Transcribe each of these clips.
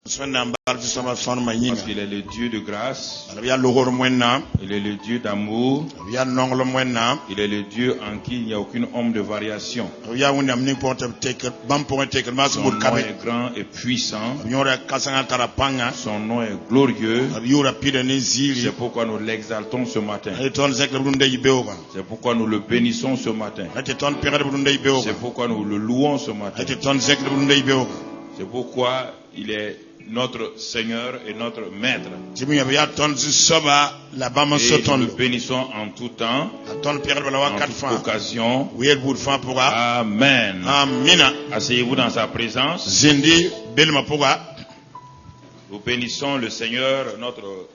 Parce qu'il est le Dieu de grâce, il est le Dieu d'amour, il est le Dieu en qui il n'y a aucune ombre de variation. Son nom est grand et puissant, son nom est glorieux. C'est pourquoi nous l'exaltons ce matin. C'est pourquoi nous le bénissons ce matin. C'est pourquoi nous le louons ce matin. C'est pourquoi il est notre Seigneur et notre Maître. Et nous le bénissons en tout temps, en toute occasion. Amen. Asseyez-vous dans sa présence. Nous bénissons le Seigneur, notre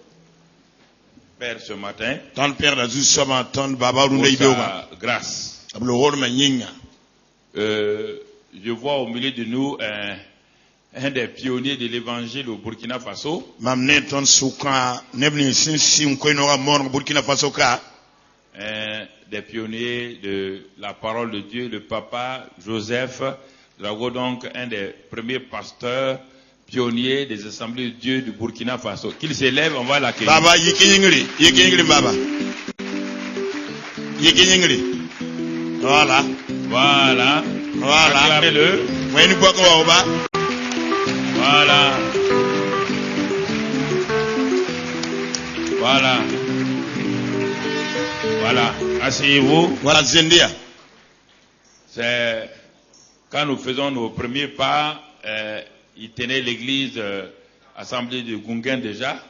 Père, ce matin, pour sa grâce. Je vois au milieu de nous un des pionniers de l'évangile au Burkina Faso. Des pionniers de la parole de Dieu, le papa Joseph Drago, donc un des premiers pasteurs pionniers des assemblées de Dieu du Burkina Faso. Qu'il s'élève, on va l'accueillir. Baba, Baba. Voilà. Voilà. Voilà. Acclamez-le. Voilà. Voilà. Voilà. Asseyez-vous. Voilà, Zendia. C'est quand nous faisons nos premiers pas, il tenait l'église assemblée de Gungen déjà.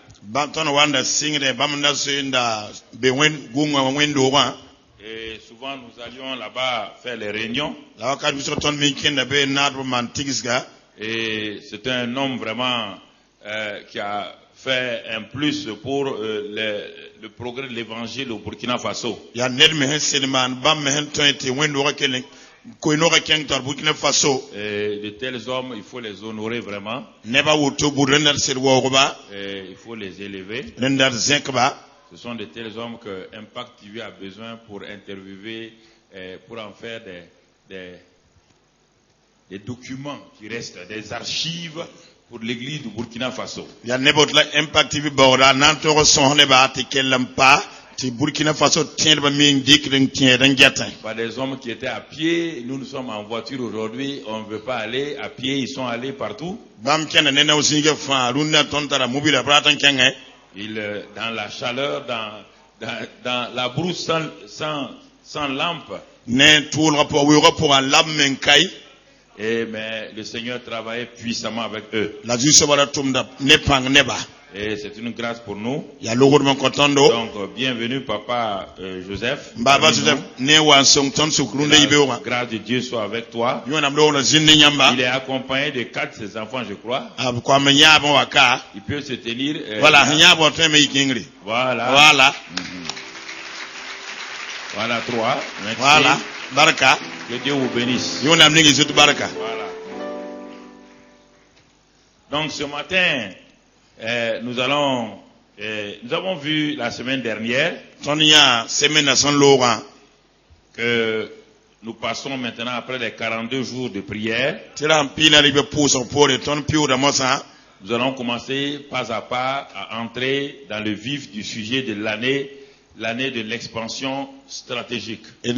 Et souvent nous allions là-bas faire les réunions. Et c'est un homme vraiment qui a fait un plus pour le progrès de l'évangile au Burkina Faso. Et de tels hommes, il faut les honorer vraiment. Et il faut les élever. Ce sont de tels hommes que Impact TV a besoin pour interviewer, pour en faire des documents qui restent, des archives pour l'église du Burkina Faso. Pas des hommes qui étaient à pied, nous sommes en voiture aujourd'hui, on ne veut pas aller à pied, ils sont allés partout. Dans la chaleur, dans la brousse sans lampe. Mais le Seigneur travaillait puissamment avec eux. Et c'est une grâce pour nous. Donc, bienvenue, Papa Joseph. La grâce de Dieu soit avec toi. Il est accompagné de 4 de ses enfants, je crois. Il peut se tenir. Voilà. Voilà. Voilà 3. Merci. Voilà. Baraka. Que Dieu vous bénisse. Voilà. Donc, ce matin, nous avons vu la semaine dernière que nous passons maintenant après les 42 jours de prière. Nous allons commencer pas à pas à entrer dans le vif du sujet de l'année de l'expansion stratégique. Et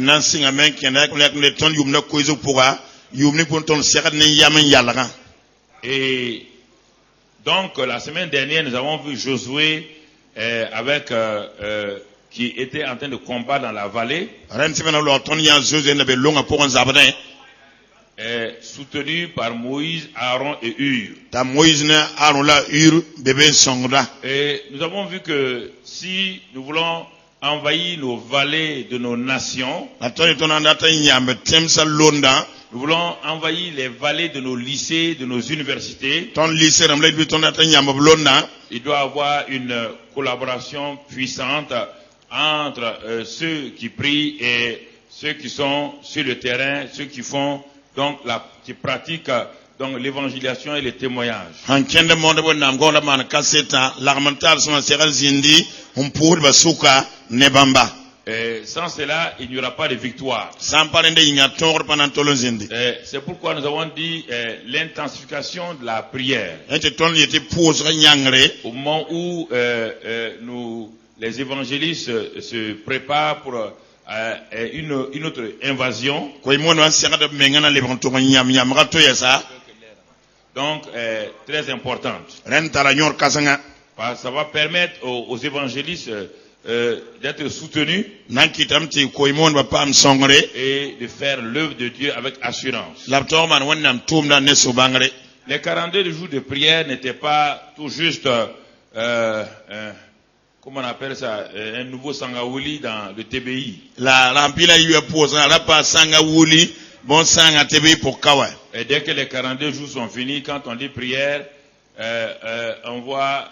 donc, la semaine dernière, nous avons vu Josué qui était en train de combattre dans la vallée, soutenu par Moïse, Aaron et Hur. Et nous avons vu que si nous voulons envahir nos vallées de nos nations, nous voulons envahir les vallées de nos lycées, de nos universités, il doit y avoir une collaboration puissante entre ceux qui prient et ceux qui sont sur le terrain, ceux qui font donc qui pratiquent donc l'évangélisation et le témoignage. sans cela, il n'y aura pas de victoire. C'est pourquoi nous avons dit l'intensification de la prière. Au moment où les évangélistes se préparent pour une autre invasion. Donc, très importante. Ça va permettre aux évangélistes d'être soutenus et de faire l'œuvre de Dieu avec assurance. Les 42 jours de prière n'étaient pas tout juste, comment on appelle ça, un nouveau Sangaouli dans le TBI. Et dès que les 42 jours sont finis, quand on dit prière, on voit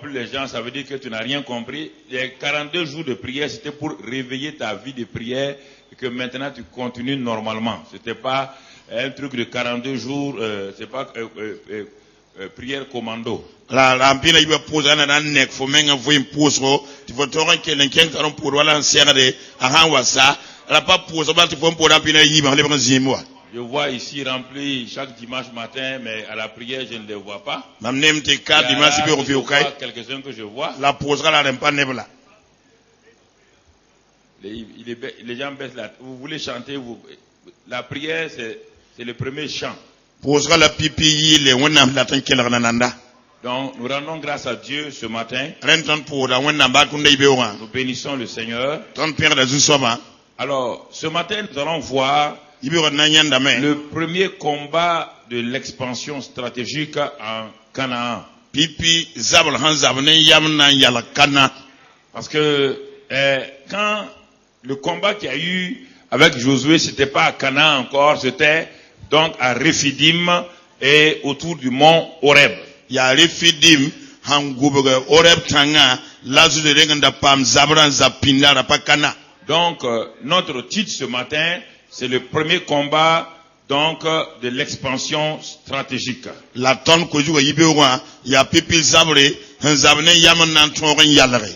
plus les gens, ça veut dire que tu n'as rien compris. Les 42 jours de prière, c'était pour réveiller ta vie de prière et que maintenant tu continues normalement. C'était pas un truc de 42 jours, c'est pas prière commando. Je vois ici rempli chaque dimanche matin, mais à la prière, je ne les vois pas. Il y a quelques-uns que je vois. Les gens baissent la tête. Vous voulez chanter, la prière, c'est le premier chant. Donc, nous rendons grâce à Dieu ce matin. Nous bénissons le Seigneur. Alors, ce matin, nous allons voir le premier combat de l'expansion stratégique en Canaan. Parce que quand le combat qu'il y a eu avec Josué, c'était pas à Canaan encore, c'était donc à Rephidim et autour du mont Horeb. Donc, notre titre ce matin, c'est le premier combat donc de l'expansion stratégique.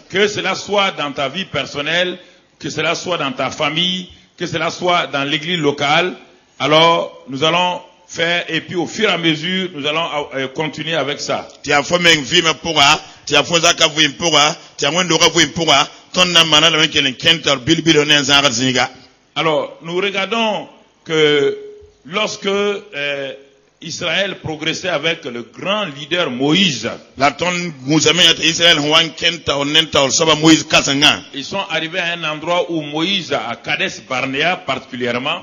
Que cela soit dans ta vie personnelle, que cela soit dans ta famille, que cela soit dans l'église locale, alors nous allons faire, et puis au fur et à mesure, nous allons continuer avec ça. Alors, nous regardons que lorsque Israël progressait avec le grand leader Moïse, ils sont arrivés à un endroit où Moïse, à Kadesh Barnea particulièrement,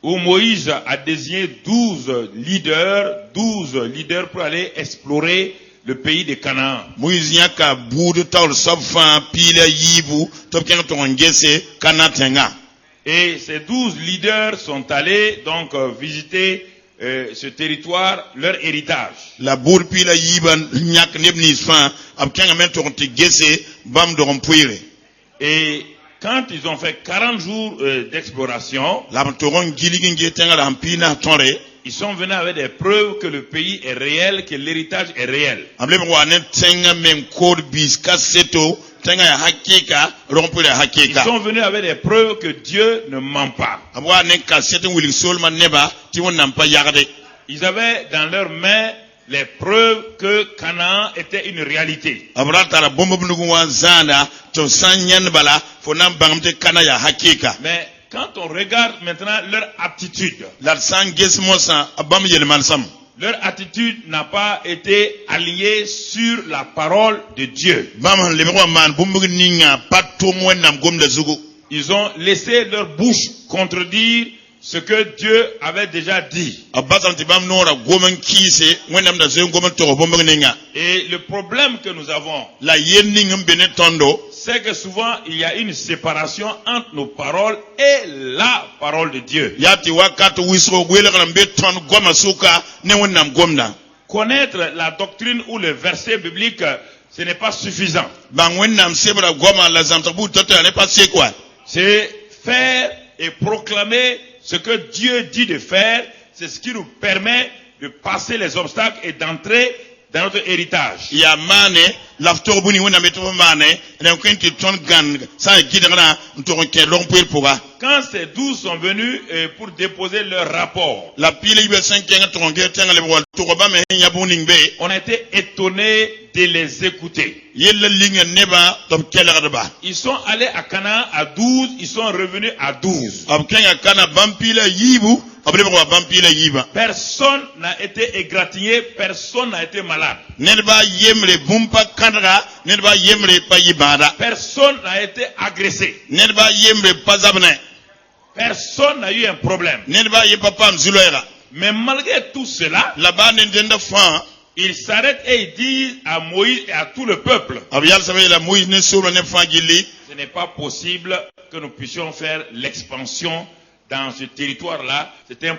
où Moïse a désigné 12 leaders pour aller explorer le pays de Canaan. Et ces 12 leaders sont allés donc visiter ce territoire, leur héritage. Et quand ils ont fait 40 jours d'exploration, ils sont venus avec des preuves que le pays est réel, que l'héritage est réel. Ils sont venus avec des preuves que Dieu ne ment pas. Ils avaient dans leurs mains les preuves que Canaan était une réalité. Mais quand on regarde maintenant leur attitude, leur attitude n'a pas été alignée sur la parole de Dieu. Ils ont laissé leur bouche contredire ce que Dieu avait déjà dit. Et le problème que nous avons, c'est que souvent il y a une séparation entre nos paroles et la parole de Dieu. Connaître la doctrine ou le verset biblique, ce n'est pas suffisant. C'est faire et proclamer ce que Dieu dit de faire, c'est ce qui nous permet de passer les obstacles et d'entrer dans notre héritage. l'after buni wona meto mane na kwenti ton gan sa gidana ntoron ke long pour. Quand ces 12 sont venus pour déposer leur rapport, la pile ibe 5 kenga tronge tenga le wal to ba me nya buning be on a été étonné de les écouter. yella linga neba to kelere ba Ils sont allés à Canaan à 12, ils sont revenus à 12. ab kenga kana bampila yibu abre ba bampila yiba Personne n'a été égratigné, personne n'a été malade. nedba yemre bumpa kandra nedba yemre pa yibada Personne n'a été agressé. nedba yemre pa zabne Personne n'a eu un problème. nedba yepapa mzuloera. Mais malgré tout cela, là-bas n'entend fan ils s'arrêtent et ils disent à Moïse et à tout le peuple, abial savait la Moïse ne sur ne fan gili ce n'est pas possible que nous puissions faire l'expansion dans ce territoire-là. C'est un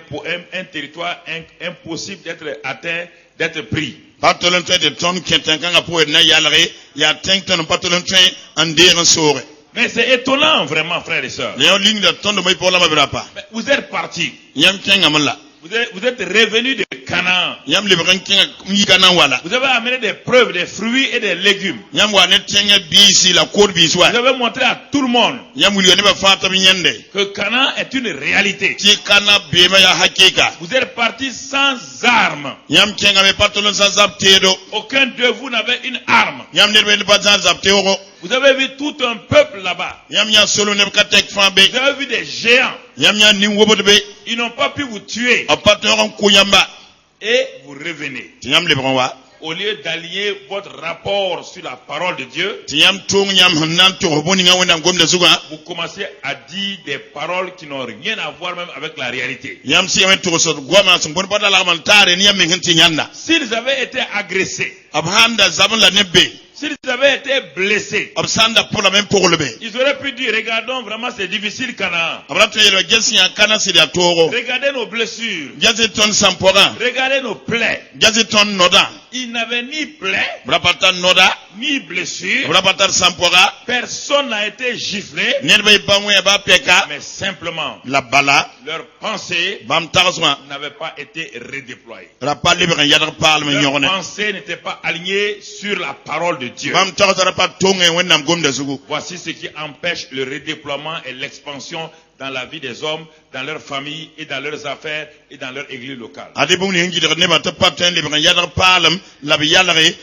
territoire impossible d'être atteint, d'être pris. patolon de ton kentan kanga pour na yalare ya tenton patolon train andere sore. Mais c'est étonnant vraiment, frères et sœurs. Léon ligne de ton de moi pour la mabrapa Mais vous êtes partis. yam kenga mala Vous êtes revenus de Canaan. yam le bran kenga yigana wala Vous avez amené des preuves, des fruits et des légumes. yam wa ne tenga bisi la cour biswa Vous avez montré à tout le monde yam wuli ne ba fata binyende que Canaan est une réalité. ti kana bema ya hakika Vous êtes partis sans armes. yam kenga me patolon sa zaptedo Aucun de vous n'avait une arme. yam ne be pas zapteo. Vous avez vu tout un peuple là-bas. Yam ya solo ne ka tek fambe Vous avez vu des géants. yam ya ni wobobe Ils n'ont pas pu vous tuer. apatron kuyamba Et vous revenez. yam le bron wa Au lieu d'allier votre rapport sur la parole de Dieu, yam tung yam hanan to boni nga wona gomna suga vous commencez à dire des paroles qui n'ont rien à voir même avec la réalité. yam si yam to so goma so bon bada la man tare ni yam ngin ti nyanda S'ils avaient été agressés, abhanda zaman la nebbe s'ils avaient été blessés, absanda pour la même pour le be ils auraient pu dire, regardons, vraiment c'est difficile Canaan. abrato yelo gesi ya kana si da toro Regardez nos blessures. gesi ton sampora Regardez nos plaies. gesi ton noda Ils n'avaient ni plaies, brapata noda ni blessures. brapata sampora Personne n'a été giflé, nerbe bamwe ba peka mais simplement la bala leurs pensées bam tarsma n'avaient pas été redéployées. la palle be yadar parle me Leurs nyone pensées n'étaient pas alignées sur la parole de Dieu. bam tarsara pa tonge wonnam gomda sugu Voici ce qui empêche le redéploiement et l'expansion dans la vie des hommes, dans leur famille et dans leurs affaires et dans leur église locale. ade bum ni ngi de ne ba ta patin le ben yadar parle la bi yalare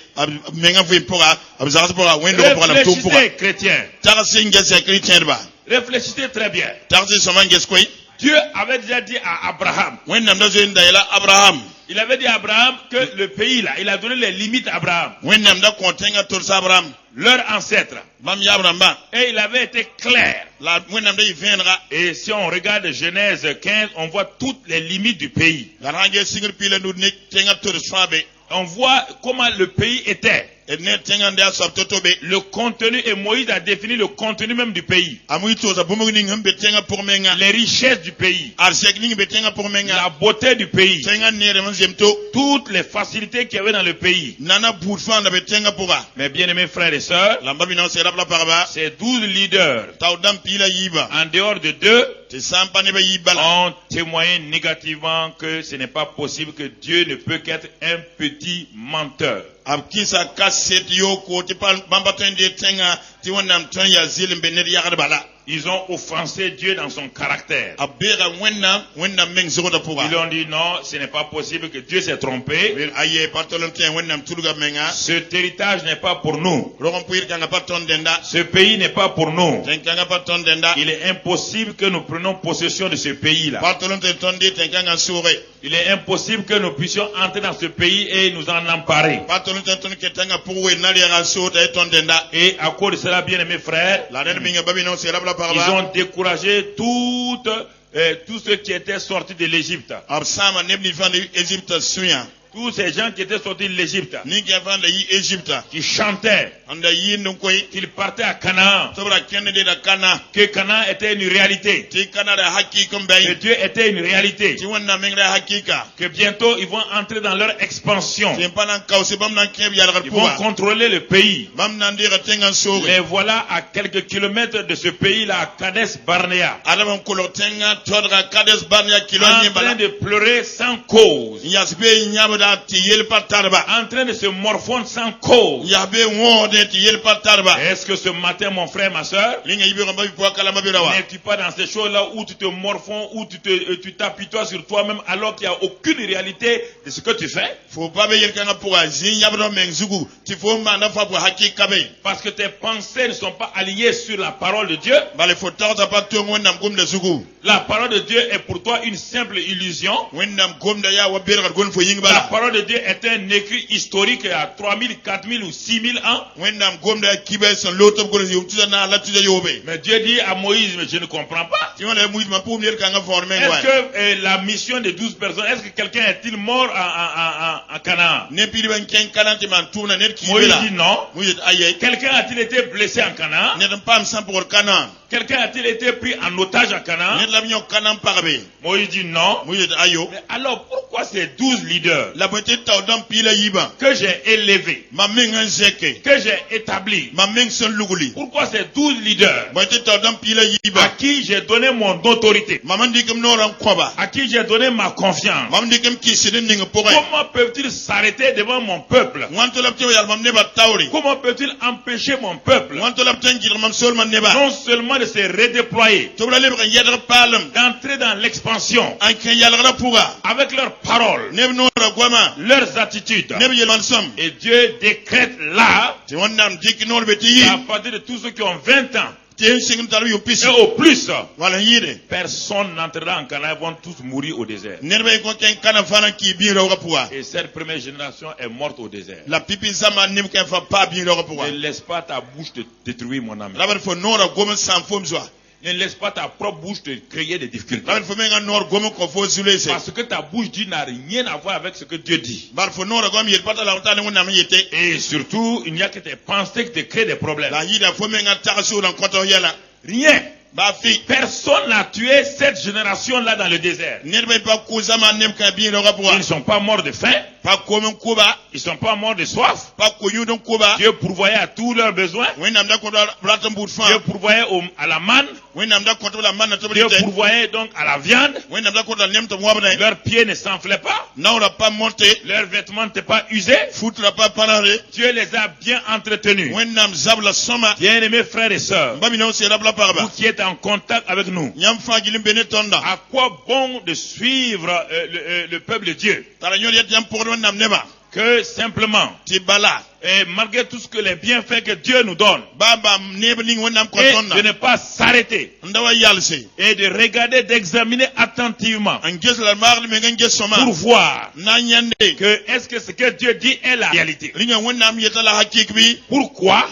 menga fu pora abzara pora wendo pora la to pora Réfléchissez, chrétiens. tarsi ngese chrétien ba Réfléchissez très bien. tarsi so manges koy Dieu avait déjà dit à Abraham, wennam da zo ndayla abraham il avait dit à Abraham que le pays là, il a donné les limites à Abraham, wennam da kontenga tor abraham leur ancêtre. bam ya abraham ba Et il avait été clair. la wennam da yvenra Et si on regarde Genèse 15, on voit toutes les limites du pays. la range singir pile nu ne tenga tor swabe On voit comment le pays était. et ne tenga nda sabtotobe Le contenu, et Moïse a défini le contenu même du pays. amuy to za bumu ni ngambe tenga pour menga Les richesses du pays. arsek ni ngambe tenga pour menga La beauté du pays. tenga nere man zemto Toutes les facilités qu'il y avait dans le pays. nana bourfan da be tenga pour Mes bien-aimés frères et sœurs, lamba bina se rabla parba ces 12 leaders, tawdam pila yiba en dehors de deux, te sampa ne ba yibala ont témoigné négativement que ce n'est pas possible, que Dieu ne peut qu'être un petit menteur. abkisa kaset yo ko ti pal bamba tende tenga ti wonnam ton ya zilim be ne yagar bala Ils ont offensé Dieu dans son caractère. abera wonnam meng zo da pour Ils ont dit non, ce n'est pas possible, que Dieu s'est trompé. aye patolon ten wonnam tuluga menga Cet héritage n'est pas pour nous. rogon puir kanga paton denda Ce pays n'est pas pour nous. tenkanga paton denda Il est impossible que nous prenions possession de ce pays-là. patolon ten tondi tenkanga sure Il est impossible que nous puissions entrer dans ce pays et nous en emparer. patolon ten ton ketanga pour we na ya so ta ton denda Et à cause de cela, bien aimés frères, la den minga babi no se rabla ils parba ont découragé tous ceux qui étaient sortis de l'Égypte. absama nebni fande Egypte suya Tous ces gens qui étaient sortis de l'Égypte, ni ke fande yi Egypte qui chantaient anda yi no koy qu'ils partaient à Canaan, sobra kenne de da kana que Canaan était une réalité, ti kana da hakki kum que bay Dieu était une réalité, ti wonna mengra hakika que bientôt ils vont entrer dans leur expansion. ti panan kawse bam nan keb yar Ils vont puwa contrôler le pays. bam nan dira tenga sore Mais voilà, à quelques kilomètres de ce pays-là, à Kades Barnea, adam ko lo tenga todra kades barnya kilo en ni train bala de pleurer sans cause. yasbe nyabo en train de se morfondre sans cause. Est-ce que ce matin, mon frère, ma soeur, n'es-tu pas dans ces choses-là où tu te morfonds, où tu t'apitoies sur toi-même alors qu'il n'y a aucune réalité de ce que tu fais? Parce que tes pensées ne sont pas alignées sur la parole de Dieu. La parole de Dieu est pour toi une simple illusion. La parole de Dieu est un écrit historique à 3000, 4000 ou 6000 ans. Mais Dieu dit à Moïse, mais je ne comprends pas. Est-ce que la mission de 12 personnes, est-ce que quelqu'un est-il mort en Canaan? Moïse dit non. Quelqu'un a-t-il été blessé en Canaan? Quelqu'un a-t-il été pris en otage à Canaan? Moïse dit non. Mais alors pourquoi ces 12 leaders que j'ai élevés, que j'ai établis, pourquoi ces 12 leaders à qui j'ai donné mon autorité, à qui j'ai donné ma confiance, comment peuvent-ils s'arrêter devant mon peuple? Comment peuvent-ils empêcher mon peuple non seulement de se redéployer, d'entrer dans l'expansion avec leurs paroles, leurs attitudes? Et Dieu décrète là, à partir de tous ceux qui ont 20 ans et au plus, personne n'entrera en Canaan, ils vont tous mourir au désert. Et cette première génération est morte au désert. Ne laisse pas ta bouche te détruire, mon ami. Ne laisse pas ta propre bouche te créer des difficultés. Parce que ta bouche dit n'a rien à voir avec ce que Dieu dit. Et surtout, il n'y a que tes pensées qui te créent des problèmes. Rien. Personne n'a tué cette génération-là dans le désert. Ils ne sont pas morts de faim. Ils ne sont pas morts de soif. Dieu pourvoyait à tous leurs besoins. Dieu pourvoyait à la manne. Dieu pourvoyait donc à la viande. Leurs pieds ne s'enflaient pas. Leurs vêtements n'étaient pas usés. Dieu les a bien entretenus. Bien-aimés frères et sœurs, vous qui êtes en contact avec nous, à quoi bon de suivre le peuple de Dieu? Que simplement, et malgré tout ce que les bienfaits que Dieu nous donne, et de ne pas s'arrêter et de regarder, d'examiner attentivement pour voir que est-ce que ce que Dieu dit est la réalité. Pourquoi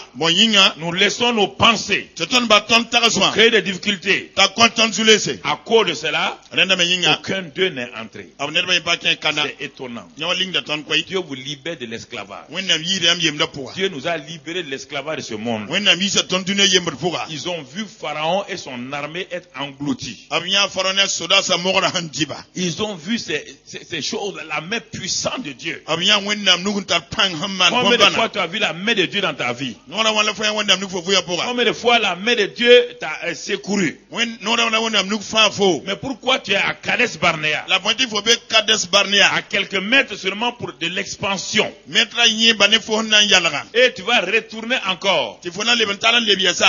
nous laissons nos pensées créer des difficultés? À cause de cela, aucun d'eux n'est entré. C'est étonnant. Dieu vous libère de l'esclavage. Dieu nous a libérés de l'esclavage de ce monde. Ils ont vu Pharaon et son armée être engloutis. Ils ont vu ces choses, la main puissante de Dieu. Combien de fois tu as vu la main de Dieu dans ta vie? Combien de fois la main de Dieu t'a secouru? Mais pourquoi tu es à Kades Barnea? À quelques mètres seulement pour de l'expansion. Et tu vas retourner encore.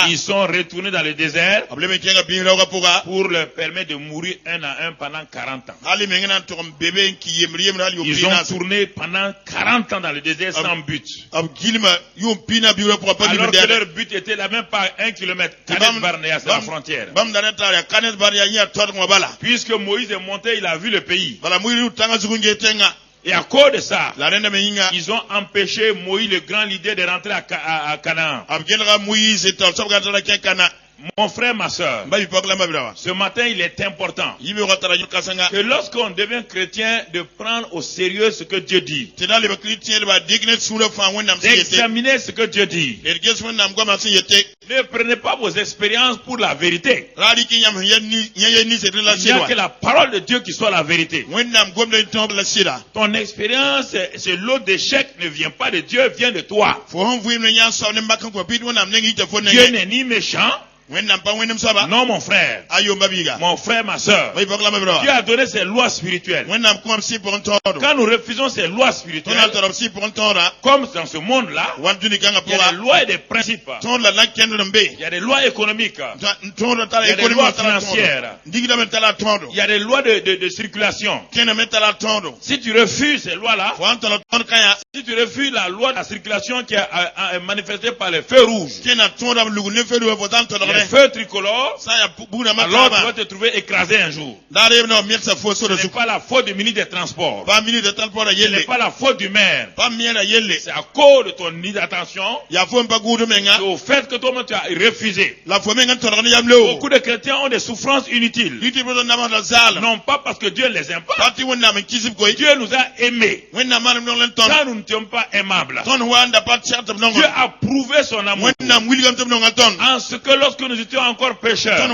Ils sont retournés dans le désert pour leur permettre de mourir un à un pendant 40 ans. Ils ont tourné pendant 40 ans dans le désert sans but. Alors que leur but était là même pas 1 kilomètre. Kades Barnea, c'est la frontière. Puisque Moïse est monté, il a vu le pays. Et à cause de ça, ils ont empêché Moïse, le grand leader, de rentrer à Canaan. Mon frère, ma soeur, ce matin, il est important que lorsqu'on devient chrétien, de prendre au sérieux ce que Dieu dit, d'examiner ce que Dieu dit. Ne prenez pas vos expériences pour la vérité. Il n'y a que la parole de Dieu qui soit la vérité. Ton expérience, c'est l'eau d'échec, ne vient pas de Dieu, vient de toi. Dieu n'est ni méchant, Non, mon frère. Mon frère, ma soeur. Dieu a donné ses lois spirituelles. Quand nous refusons ces lois spirituelles, comme dans ce monde-là, il y a des lois et des principes. Il y a des lois économiques. Il y a des lois financières. Il y a des lois de circulation. Si tu refuses ces lois-là, si tu refuses la loi de la circulation qui est manifestée par les feux rouges, les feux tricolores, alors tu vas te trouver écrasé un jour. Ce n'est pas la faute du ministre des Transports. Ce n'est pas la faute du maire. C'est à cause de ton inattention, c'est au fait que toi-même tu as refusé. Beaucoup de chrétiens ont des souffrances inutiles. Non pas parce que Dieu les aime pas. Dieu nous a aimés. Quand nous n'étions pas aimables. Dieu a prouvé son amour. En ce que lorsque nous étions encore pécheurs,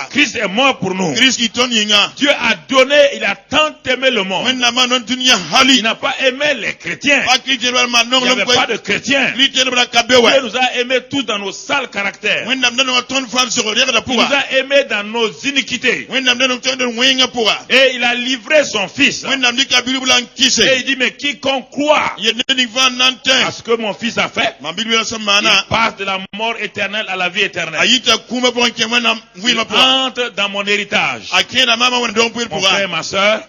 Christ est mort pour nous. Dieu a donné, il a tant aimé le monde. Il n'a pas aimé les chrétiens. Il n'y avait pas de chrétiens. Dieu nous a aimés tous dans nos sales caractères. Il nous a aimés dans nos iniquités. Et il a livré son fils. Et il dit, mais quiconque croit à ce que mon fils a fait, il passe de la mort éternelle à la vie éternelle. Il entre dans mon héritage. Mon frère et ma soeur,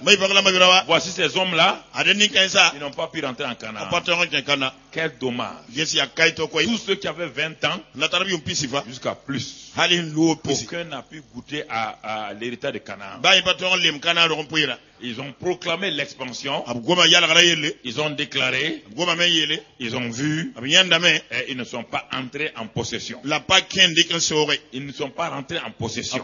voici ces hommes-là, ils n'ont pas pu rentrer en Canaan. Quel dommage. Tous ceux qui avaient 20 ans, jusqu'à plus, aucun n'a pu goûter à l'héritage de Canaan. Ils ont proclamé l'expansion. Ils ont déclaré. Ils ont vu. Et ils ne sont pas entrés en possession. Ils ne sont pas rentrés en possession.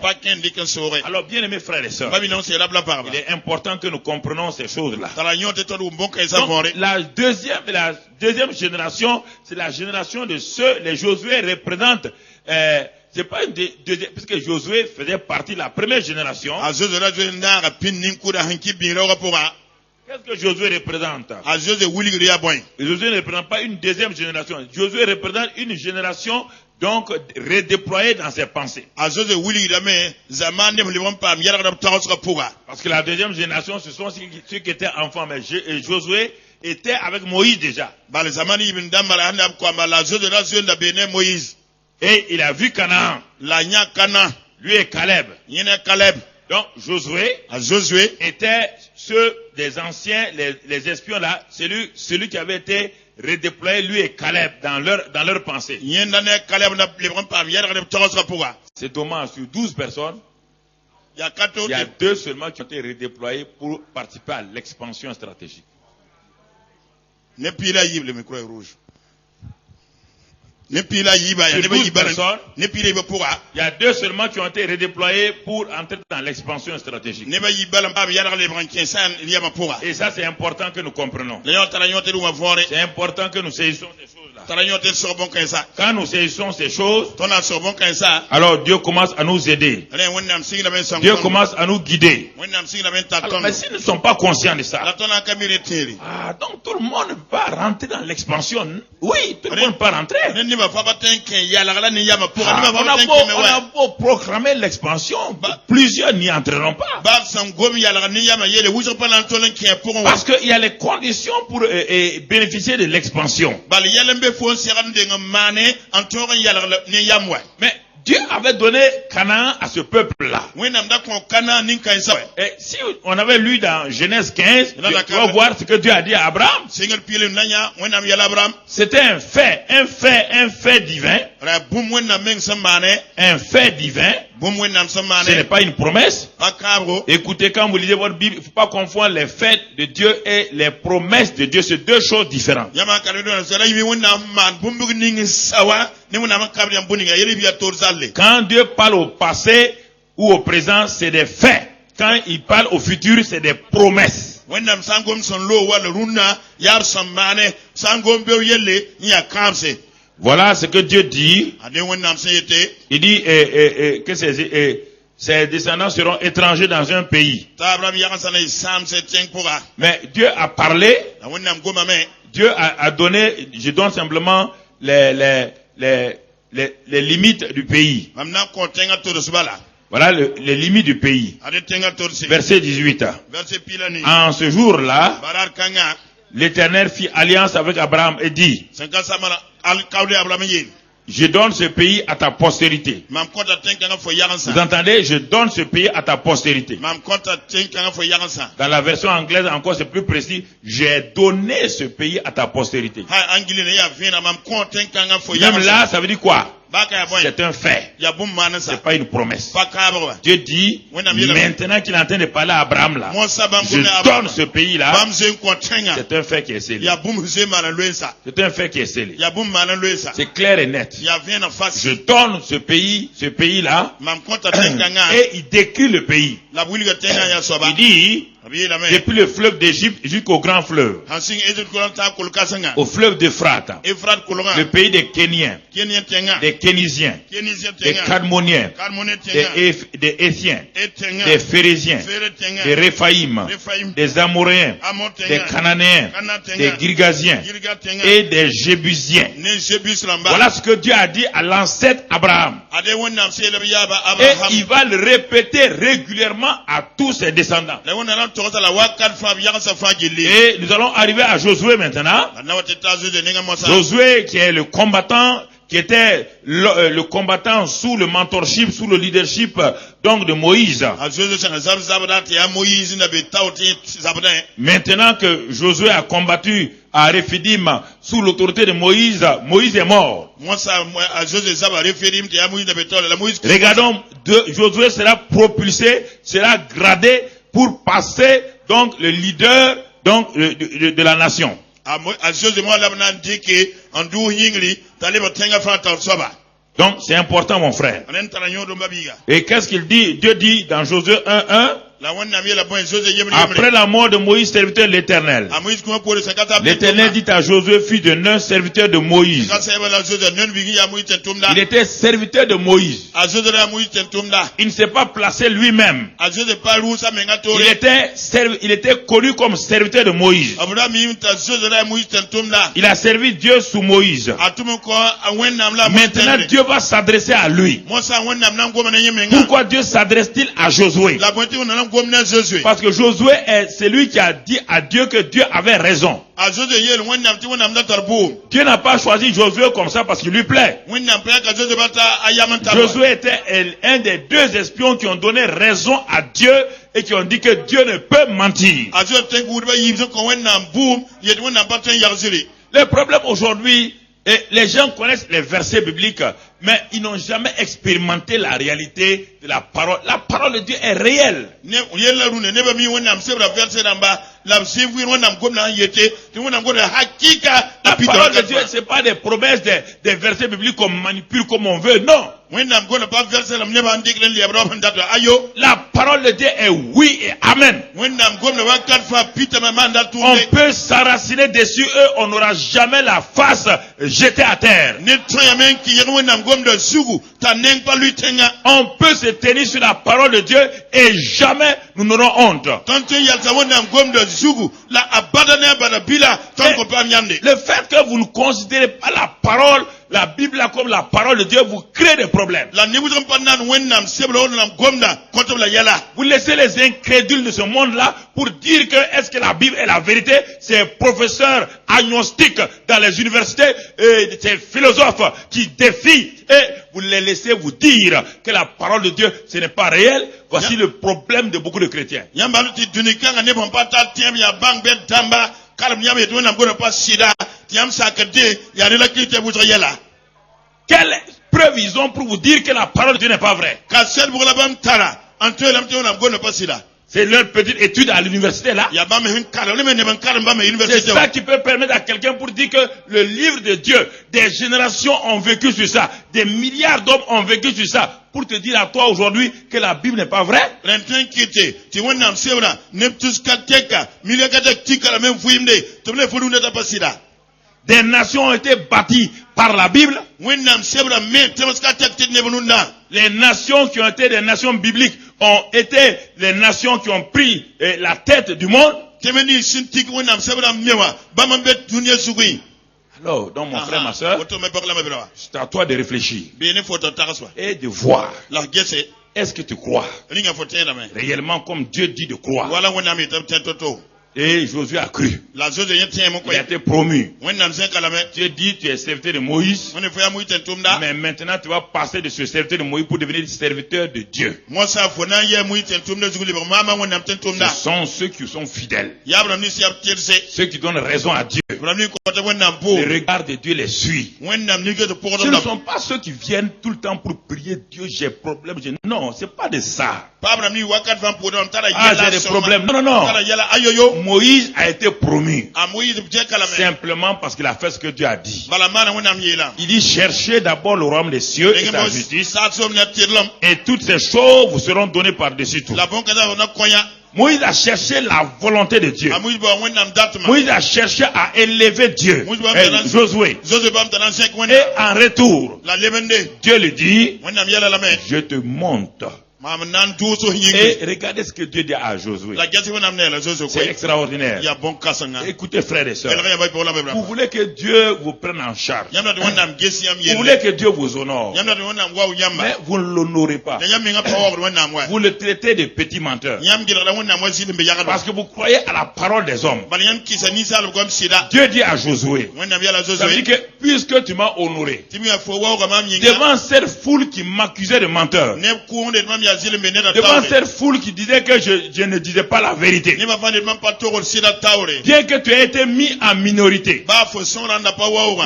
Alors, bien aimés frères et sœurs, il est important que nous comprenions ces choses-là. Donc, la deuxième génération, c'est la génération de ceux, les Josué représentent, c'est pas une deuxième, puisque Josué faisait partie de la première génération. Qu'est-ce que Josué représente? Josué ne représente pas une deuxième génération. Josué représente une génération donc redéployée dans ses pensées. Parce que la deuxième génération, ce sont ceux qui étaient enfants. Mais Josué était avec Moïse déjà. Et il a vu Canaan. Lui et Caleb. Donc Josué était ceux des anciens, les espions là, celui qui avait été redéployé, lui et Caleb, dans leur pensée. C'est dommage, sur 12 personnes, il y a 2 seulement qui ont été redéployés pour participer à l'expansion stratégique. Le micro est rouge. Sur 12 personnes, il y a 2 seulement qui ont été redéployés pour entrer dans l'expansion stratégique. Et ça, c'est important que nous comprenions. C'est important que nous saisissons ces choses-là. Quand nous saisissons ces choses, alors Dieu commence à nous aider. Dieu commence à nous guider. Alors, mais s'ils ne sont pas conscients de ça, donc tout le monde ne peut pas rentrer dans l'expansion. Oui, tout le monde ne peut pas rentrer. On a beau proclamer l'expansion, plusieurs n'y entreront pas. Parce qu'il y a les conditions pour bénéficier de l'expansion. Mais Dieu avait donné Canaan à ce peuple-là. Et si on avait lu dans Genèse 15, on va voir ce que Dieu a dit à Abraham. C'était un fait divin. Un fait divin. Ce n'est pas une promesse. Écoutez, quand vous lisez votre Bible, il ne faut pas confondre les faits de Dieu et les promesses de Dieu. C'est 2 choses différentes. Quand Dieu parle au passé ou au présent, c'est des faits. Quand il parle au futur, c'est des promesses. Voilà ce que Dieu dit. Il dit que ses descendants seront étrangers dans un pays. Mais Dieu a parlé. Dieu a donné, je donne simplement les les limites du pays. Voilà les limites du pays. Verset 18. En ce jour-là, l'Éternel fit alliance avec Abraham et dit: je donne ce pays à ta postérité. Vous entendez? Je donne ce pays à ta postérité. Dans la version anglaise encore c'est plus précis. J'ai donné ce pays à ta postérité. Même là, ça veut dire quoi? C'est un fait. C'est pas une promesse. Dieu dit, maintenant qu'il est en train de parler à Abraham là, je donne ce pays là. C'est un fait qui est scellé. C'est un fait qui est scellé. C'est clair et net. Je donne ce pays là. Et il décrit le pays. Il dit, depuis le fleuve d'Égypte jusqu'au grand fleuve, au fleuve d'Euphrate, le pays des Kéniens, des Kénisiens, des Cadmoniens, des Éthiens, des Phérésiens, des Réphaïm, des Amoréens, des Cananéens, des Girgasiens et des Jébusiens. Voilà ce que Dieu a dit à l'ancêtre Abraham. Et il va le répéter régulièrement à tous ses descendants. Et nous allons arriver à Josué maintenant. Josué qui est le combattant, qui était le combattant sous le mentorship, sous le leadership donc de Moïse. Maintenant que Josué a combattu à Rephidim sous l'autorité de Moïse, Moïse est mort. Regardons, Josué sera propulsé, sera gradé pour passer donc le leader donc de la nation. Donc c'est important mon frère. Et qu'est-ce qu'il dit? Dieu dit dans Josué 1:1. Après la mort de Moïse, serviteur de l'Éternel, l'Éternel dit à Josué, fils de Nun, serviteur de Moïse. Il était serviteur de Moïse. Il ne s'est pas placé lui-même. Il était connu comme serviteur de Moïse. Il a servi Dieu sous Moïse. Maintenant, Dieu va s'adresser à lui. Pourquoi Dieu s'adresse-t-il à Josué? Parce que Josué est celui qui a dit à Dieu que Dieu avait raison. Dieu n'a pas choisi Josué comme ça parce qu'il lui plaît. Josué était un des deux espions qui ont donné raison à Dieu et qui ont dit que Dieu ne peut mentir. Le problème aujourd'hui, les gens connaissent les versets bibliques, mais ils n'ont jamais expérimenté la réalité de la parole. La parole de Dieu est réelle. La parole de Dieu, c'est pas des promesses, des versets bibliques qu'on manipule comme on veut, non. La parole de Dieu est oui et amen. On peut s'enraciner dessus, eux, on n'aura jamais la face jetée à terre. On peut se tenir sur la parole de Dieu et jamais nous n'aurons honte. Le fait que vous ne considérez pas la parole, la Bible comme la parole de Dieu, vous crée des problèmes. Vous laissez les incrédules de ce monde-là pour dire que est-ce que la Bible est la vérité. Ces professeurs agnostiques dans les universités, et ces philosophes qui défient, et vous les laissez vous dire que la parole de Dieu, ce n'est pas réel. Voici le problème de beaucoup de chrétiens. Quelle preuve ils ont pour vous dire que la parole de Dieu n'est pas vraie? C'est leur petite étude à l'université là. C'est ça qui peut permettre à quelqu'un pour dire que le livre de Dieu, des générations ont vécu sur ça, des milliards d'hommes ont vécu sur ça, pour te dire à toi aujourd'hui que la Bible n'est pas vraie. Des nations ont été bâties par la Bible. Les nations qui ont été des nations bibliques ont été les nations qui ont pris la tête du monde. Alors, donc mon frère, ma soeur, c'est à toi de réfléchir et de voir. Est-ce que tu crois réellement comme Dieu dit de croire? Et Josué a cru. Il a été promu. Dieu dit, tu es serviteur de Moïse. Mais maintenant, tu vas passer de ce serviteur de Moïse pour devenir serviteur de Dieu. Ce sont ceux qui sont fidèles. Ceux qui donnent raison à Dieu. Le regard de Dieu les suit. Ce ne sont pas ceux qui viennent tout le temps pour prier Dieu, j'ai problème. Non, c'est pas de ça. Ah, j'ai des problèmes. Non, non, non. Moïse a été promu simplement parce qu'il a fait ce que Dieu a dit. Il dit, cherchez d'abord le royaume des cieux et sa justice, et toutes ces choses vous seront données par-dessus tout. Moïse a cherché la volonté de Dieu. Moïse a cherché à élever Dieu. Josué. Et en retour, Dieu lui dit, je te monte. Et regardez ce que Dieu dit à Josué. C'est extraordinaire. Écoutez, frères et sœurs. Vous voulez que Dieu vous prenne en charge. Vous voulez que Dieu vous honore. Mais vous ne l'honorez pas. Vous le traitez de petit menteur. Parce que vous croyez à la parole des hommes. Dieu dit à Josué, ça veut dire que puisque tu m'as honoré devant cette foule qui m'accusait de menteur, devant cette foule qui disait que je ne disais pas la vérité, bien que tu aies été mis en minorité,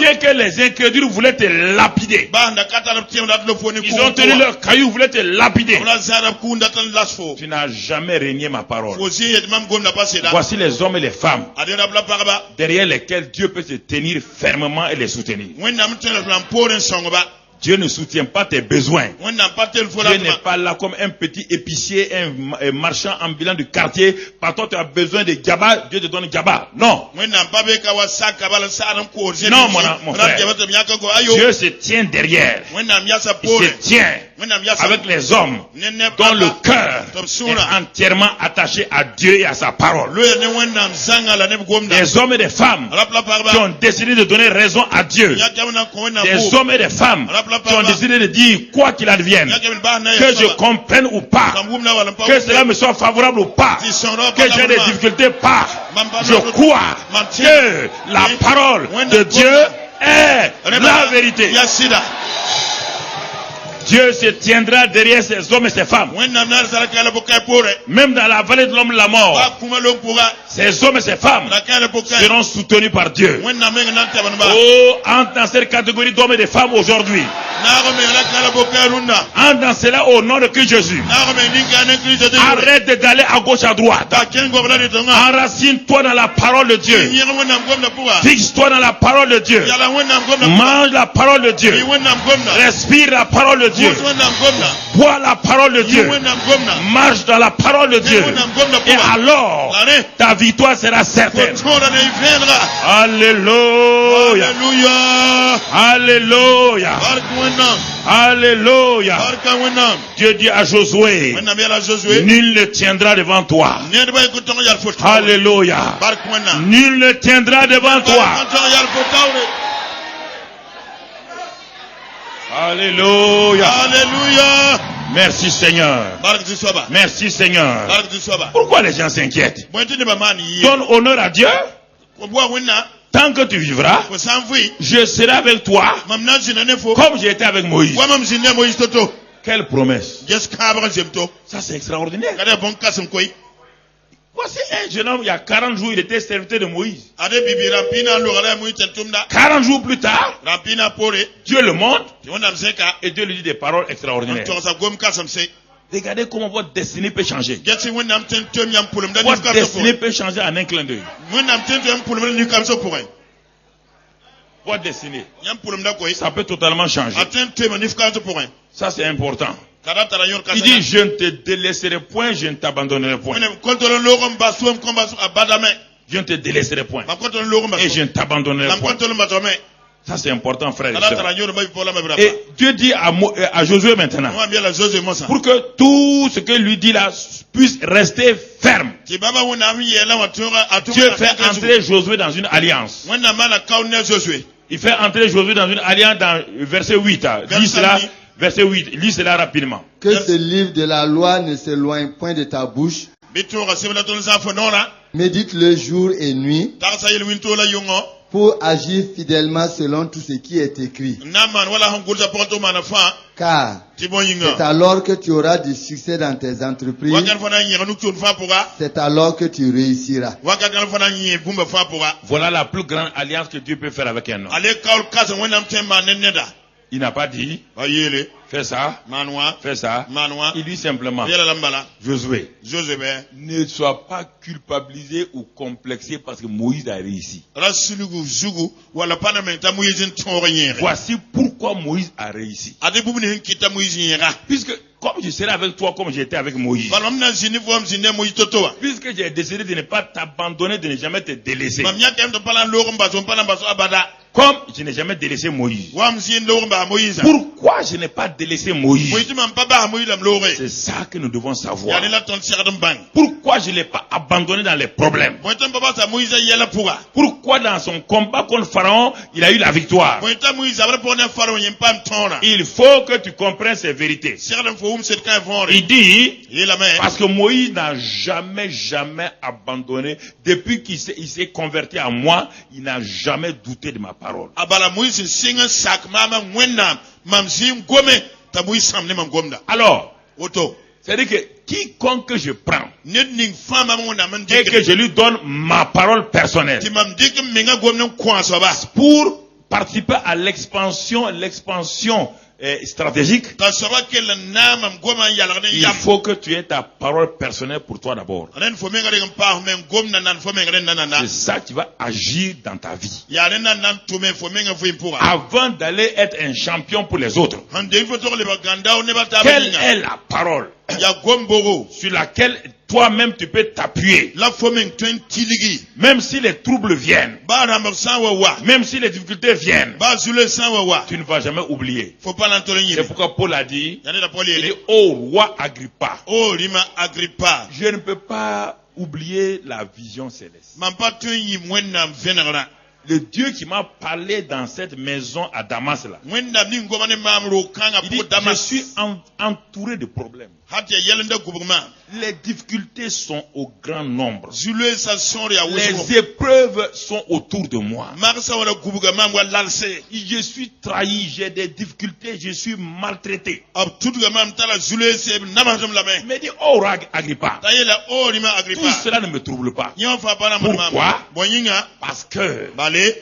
bien que les incrédules voulaient te lapider, ils ont tenu leur caillou, voulaient te lapider, tu n'as jamais régné ma parole. Voici les hommes et les femmes derrière lesquels Dieu peut se tenir fermement et les soutenir. Dieu ne soutient pas tes besoins. Dieu n'est pas là comme un petit épicier, un marchand ambulant du quartier. Par contre, tu as besoin de gaba, Dieu te donne gaba. Non. Non, mon frère. Dieu se tient derrière. Il se tient avec les hommes dont le cœur est entièrement attaché à Dieu et à sa parole. Des hommes et des femmes qui ont décidé de donner raison à Dieu. Des hommes et des femmes qui ont décidé de dire quoi qu'il advienne, que je comprenne ou pas, que cela me soit favorable ou pas, que j'ai des difficultés pas, je crois que la parole de Dieu est la vérité. Dieu se tiendra derrière ces hommes et ces femmes. Même dans la vallée de l'homme de la mort, ces hommes et ces femmes seront soutenus par Dieu. Oh, entre dans cette catégorie d'hommes et de femmes aujourd'hui. Entre dans cela au nom de Christ Jésus. Arrête d'aller à gauche à droite. Enracine-toi dans la parole de Dieu. Fixe-toi dans la parole de Dieu. Mange la parole de Dieu. Respire la parole de Dieu. Bois la parole de Dieu. Marche dans la parole de Dieu. Et alors, ta victoire sera certaine. Alléluia. Alléluia. Alléluia. Dieu dit à Josué, nul ne tiendra devant toi. Alléluia. Nul ne tiendra devant toi. Alléluia. Alléluia. Merci Seigneur. Merci Seigneur. Pourquoi les gens s'inquiètent? Donne honneur à Dieu. Tant que tu vivras, je serai avec toi comme j'ai été avec Moïse. Quelle promesse. Ça c'est extraordinaire. Voici un jeune homme, il y a 40 jours, il était serviteur de Moïse. 40 jours plus tard, Dieu le montre et Dieu lui dit des paroles extraordinaires. Regardez comment votre destinée peut changer. Votre destinée peut changer en un clin d'œil. Votre destinée, ça peut totalement changer. Ça c'est important. Il dit, je ne te délaisserai point, je ne t'abandonnerai point. Je ne te délaisserai point et je ne t'abandonnerai point. Ça c'est important, frère et sœur. Et Dieu dit à Josué maintenant, pour que tout ce que lui dit là puisse rester ferme, Dieu fait entrer Josué dans une alliance. Il fait entrer Josué dans une alliance dans verset 8. Lis cela, verset 8. Lis cela rapidement. Que ce livre de la loi ne s'éloigne point de ta bouche. Médite-le jour et nuit pour agir fidèlement selon tout ce qui est écrit. Car c'est alors que tu auras du succès dans tes entreprises. C'est alors que tu réussiras. Voilà la plus grande alliance que Dieu peut faire avec un homme. Il n'a pas dit, fais ça, fais ça. Il dit simplement, Josué, ne sois pas culpabilisé ou complexé parce que Moïse a réussi. Voici pourquoi Moïse a réussi. Puisque comme je serai avec toi comme j'étais avec Moïse. Puisque j'ai décidé de ne pas t'abandonner, de ne jamais te délaisser. Comme je n'ai jamais délaissé Moïse. Pourquoi je n'ai pas délaissé Moïse? C'est ça que nous devons savoir. Pourquoi je ne l'ai pas abandonné dans les problèmes? Pourquoi dans son combat contre Pharaon, il a eu la victoire? Il faut que tu comprennes ces vérités. Il dit, parce que Moïse n'a jamais abandonné. Depuis qu'il s'est converti à moi, il n'a jamais douté de ma parole. Alors, c'est-à-dire que quiconque je prends et que je lui donne ma parole personnelle pour participer à l'expansion stratégique, il faut que tu aies ta parole personnelle pour toi d'abord. C'est ça qui va agir dans ta vie. Avant d'aller être un champion pour les autres. Quelle est la parole sur laquelle toi-même tu peux t'appuyer? Même si les troubles viennent, même si les difficultés viennent, tu ne vas jamais oublier. C'est pourquoi Paul a dit, il dit, oh roi Agrippa, je ne peux pas oublier la vision céleste. Le Dieu qui m'a parlé dans cette maison à Damas là, il dit, je suis entouré de problèmes. Les difficultés sont au grand nombre. Les épreuves sont autour de moi. Je suis trahi, j'ai des difficultés, je suis maltraité. Mais dit, oh Agrippa, tout cela ne me trouble pas. Pourquoi? Parce que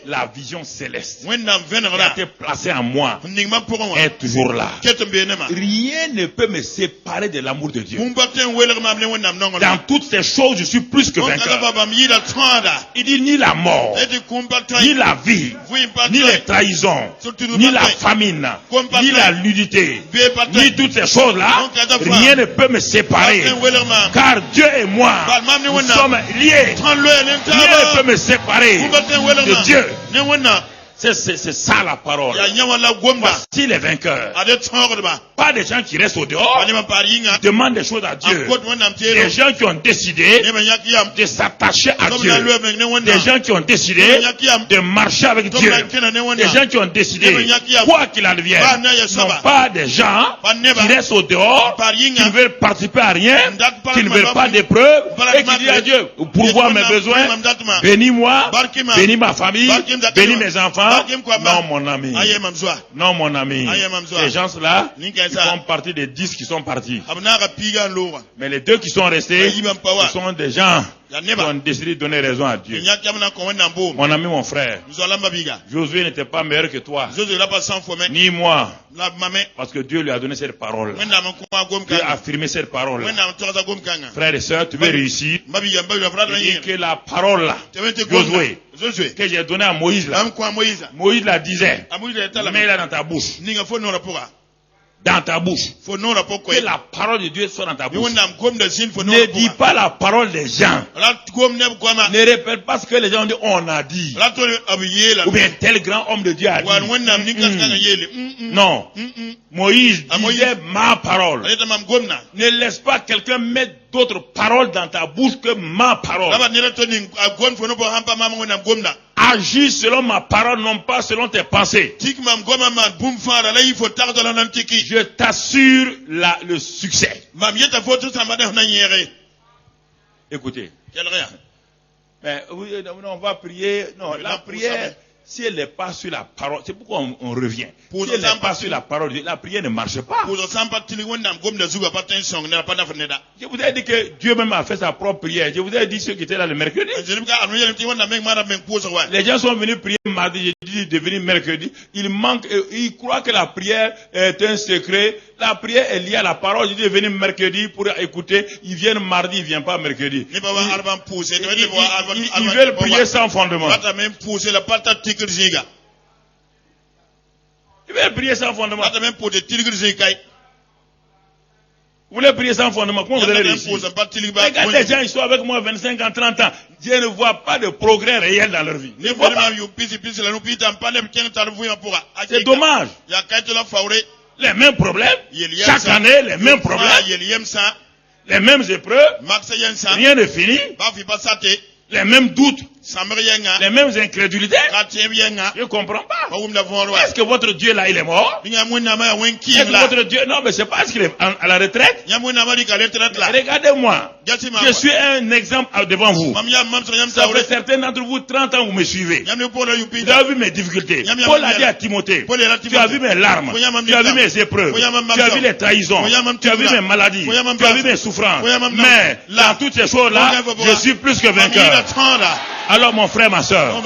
la vision céleste qui a été placée en moi est toujours là. Rien ne peut me séparer de l'amour de Dieu. Dans toutes ces choses, je suis plus que vainqueur. Il dit ni la mort, ni la vie, ni les trahisons, ni la famine, ni la nudité, ni toutes ces choses-là, rien ne peut me séparer. Car Dieu et moi, nous sommes liés. Rien ne peut me séparer de Dieu. C'est ça la parole. Voici les vainqueurs. Pas des gens qui restent au dehors. Demandent des choses à Dieu. Des gens qui ont décidé de s'attacher à Dieu. Des gens qui ont décidé de marcher avec Dieu. Des gens qui ont décidé, quoi qu'il advienne, non pas des gens qui restent au dehors, qui ne veulent participer à rien, qui ne veulent pas d'épreuves, et qui disent à Dieu, pourvoir mes besoins, bénis-moi, bénis ma famille, bénis mes enfants. Non, mon ami. Non, mon ami. Ces gens-là, ils font partie des 10 qui sont partis. Mais les 2 qui sont restés, ce sont des gens qui ont décidé de donner raison à Dieu. Mon ami, mon frère, Josué n'était pas meilleur que toi, ni moi, parce que Dieu lui a donné cette parole. Dieu a affirmé cette parole. Frères et sœurs, tu veux réussir. Il dit que la parole là, Josué, que j'ai donné à Moïse là, Moïse la disait, mets-la dans ta bouche. Dans ta bouche. Que la parole de Dieu soit dans ta bouche. Ne dis pas la parole des gens. Ne répète pas ce que les gens ont dit, on a dit. Ou bien tel grand homme de Dieu a dit. Non. Moïse disait ma parole. Ne laisse pas quelqu'un mettre d'autre parole dans ta bouche que ma parole. Agis selon ma parole, non pas selon tes pensées. Je t'assure le succès. Écoutez. Mais on va prier. Non, la prière, si elle n'est pas sur la parole, c'est pourquoi on revient. Si elle n'est pas sur la parole, la prière ne marche pas. Je vous ai dit que Dieu même a fait sa propre prière. Je vous ai dit ceux qui étaient là le mercredi. Les gens sont venus prier mardi, j'ai dit de venir mercredi. Ils croient que la prière est un secret. La prière est liée à la parole. Je dis de venir mercredi pour écouter. Ils viennent mardi, ils ne viennent pas mercredi. Ils veulent prier sans fondement. Ils veulent prier sans fondement. Vous voulez prier sans fondement, comment vous allez réussir? Regarde les gens, ils sont avec moi 25 ans, 30 ans. Dieu ne voit pas de progrès réel dans leur vie. C'est dommage. Les mêmes problèmes. Chaque année, les mêmes problèmes. Les mêmes épreuves. Rien n'est fini. Les mêmes doutes. Les mêmes incrédulités. Je ne comprends pas. Est-ce que votre Dieu là, il est mort? Est-ce que votre Dieu... Non, mais c'est pas parce qu'il est à la retraite. Regardez-moi. Je suis un exemple devant vous. Ça fait certains d'entre vous, 30 ans, vous me suivez. Vous avez vu mes difficultés. Paul a dit à Timothée, tu as vu mes larmes, tu as vu mes épreuves, tu as vu les trahisons, tu as vu mes maladies, tu as vu mes souffrances. Mais dans toutes ces choses-là, je suis plus que vainqueur. Alors mon frère, ma soeur,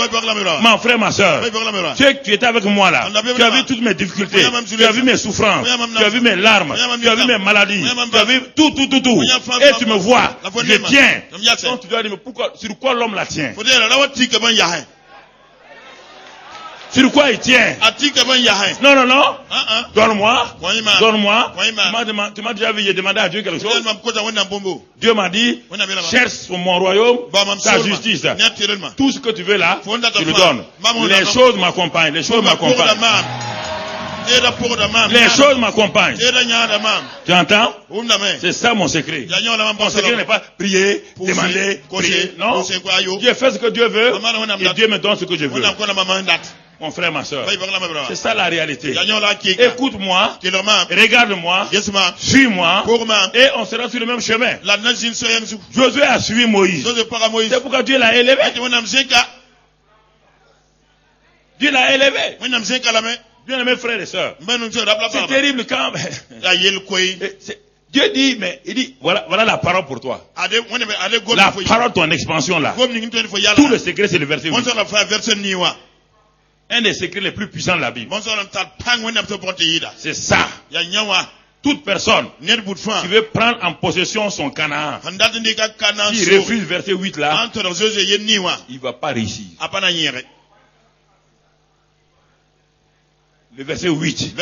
tu étais avec moi là, tu as vu toutes mes difficultés, tu as vu mes souffrances, tu as vu mes larmes, tu as vu mes maladies, tu as vu tout. Et tu me vois, je tiens. Donc tu dois dire, mais pourquoi, sur quoi l'homme la tient? Sur quoi il tient? Non. Donne-moi. Tu m'as déjà vu, j'ai demandé à Dieu quelque chose. Dieu m'a dit, cherche mon royaume, sa justice. Tout ce que tu veux là, tu le donnes. Les choses m'accompagnent. Les choses m'accompagnent. Tu entends? C'est ça mon secret. Mon secret n'est pas prier, demander, prier. Non. Dieu fait ce que Dieu veut et Dieu me donne ce que je veux. Mon frère, ma soeur. C'est ça la réalité. Écoute-moi, regarde-moi, suis-moi, et on sera sur le même chemin. Josué a suivi Moïse. C'est pourquoi Dieu l'a élevé. Dieu l'a élevé. Bien aimés frères et sœurs. C'est terrible quand Dieu dit, mais il dit, voilà la parole pour toi. La parole, ton expansion là. Tout le secret, c'est le verset 8. Un des secrets les plus puissants de la Bible. C'est ça. Toute personne qui veut prendre en possession son Canaan, qui refuse verset 8 là, il ne va pas réussir. Le verset 8.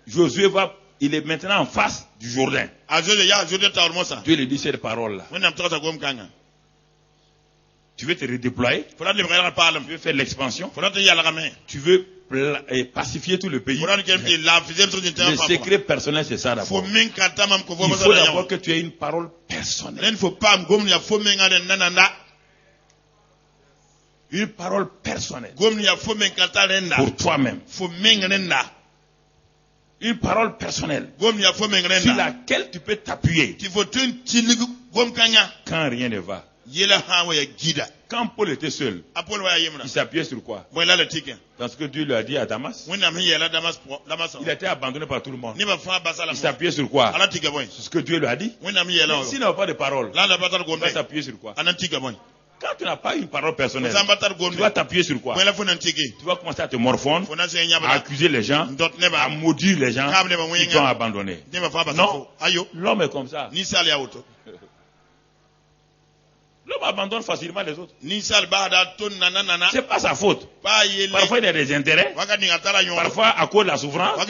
Josué il est maintenant en face du Jourdain. Dieu lui dit cette parole là. Tu veux te redéployer? Tu veux faire l'expansion? Tu veux pacifier tout le pays? Le secret personnel, c'est ça d'abord. Il faut d'abord que tu aies une parole personnelle. Une parole personnelle. Pour toi-même. Une parole personnelle. Sur laquelle tu peux t'appuyer. Quand rien ne va. Quand Paul était seul, il s'appuyait sur quoi? Dans ce que Dieu lui a dit à Damas. Il a été abandonné par tout le monde. Il s'appuyait sur quoi? C'est ce que Dieu lui a dit. S'il n'a pas de parole, il va s'appuyer sur quoi? Quand tu n'as pas une parole personnelle, tu vas t'appuyer sur quoi? Tu vas commencer à te morfondre, à accuser les gens, à maudire les gens qui t'ont abandonné. Non, l'homme est comme ça. L'homme abandonne facilement les autres. C'est pas sa faute. Parfois il a des intérêts. Parfois à cause de la souffrance. À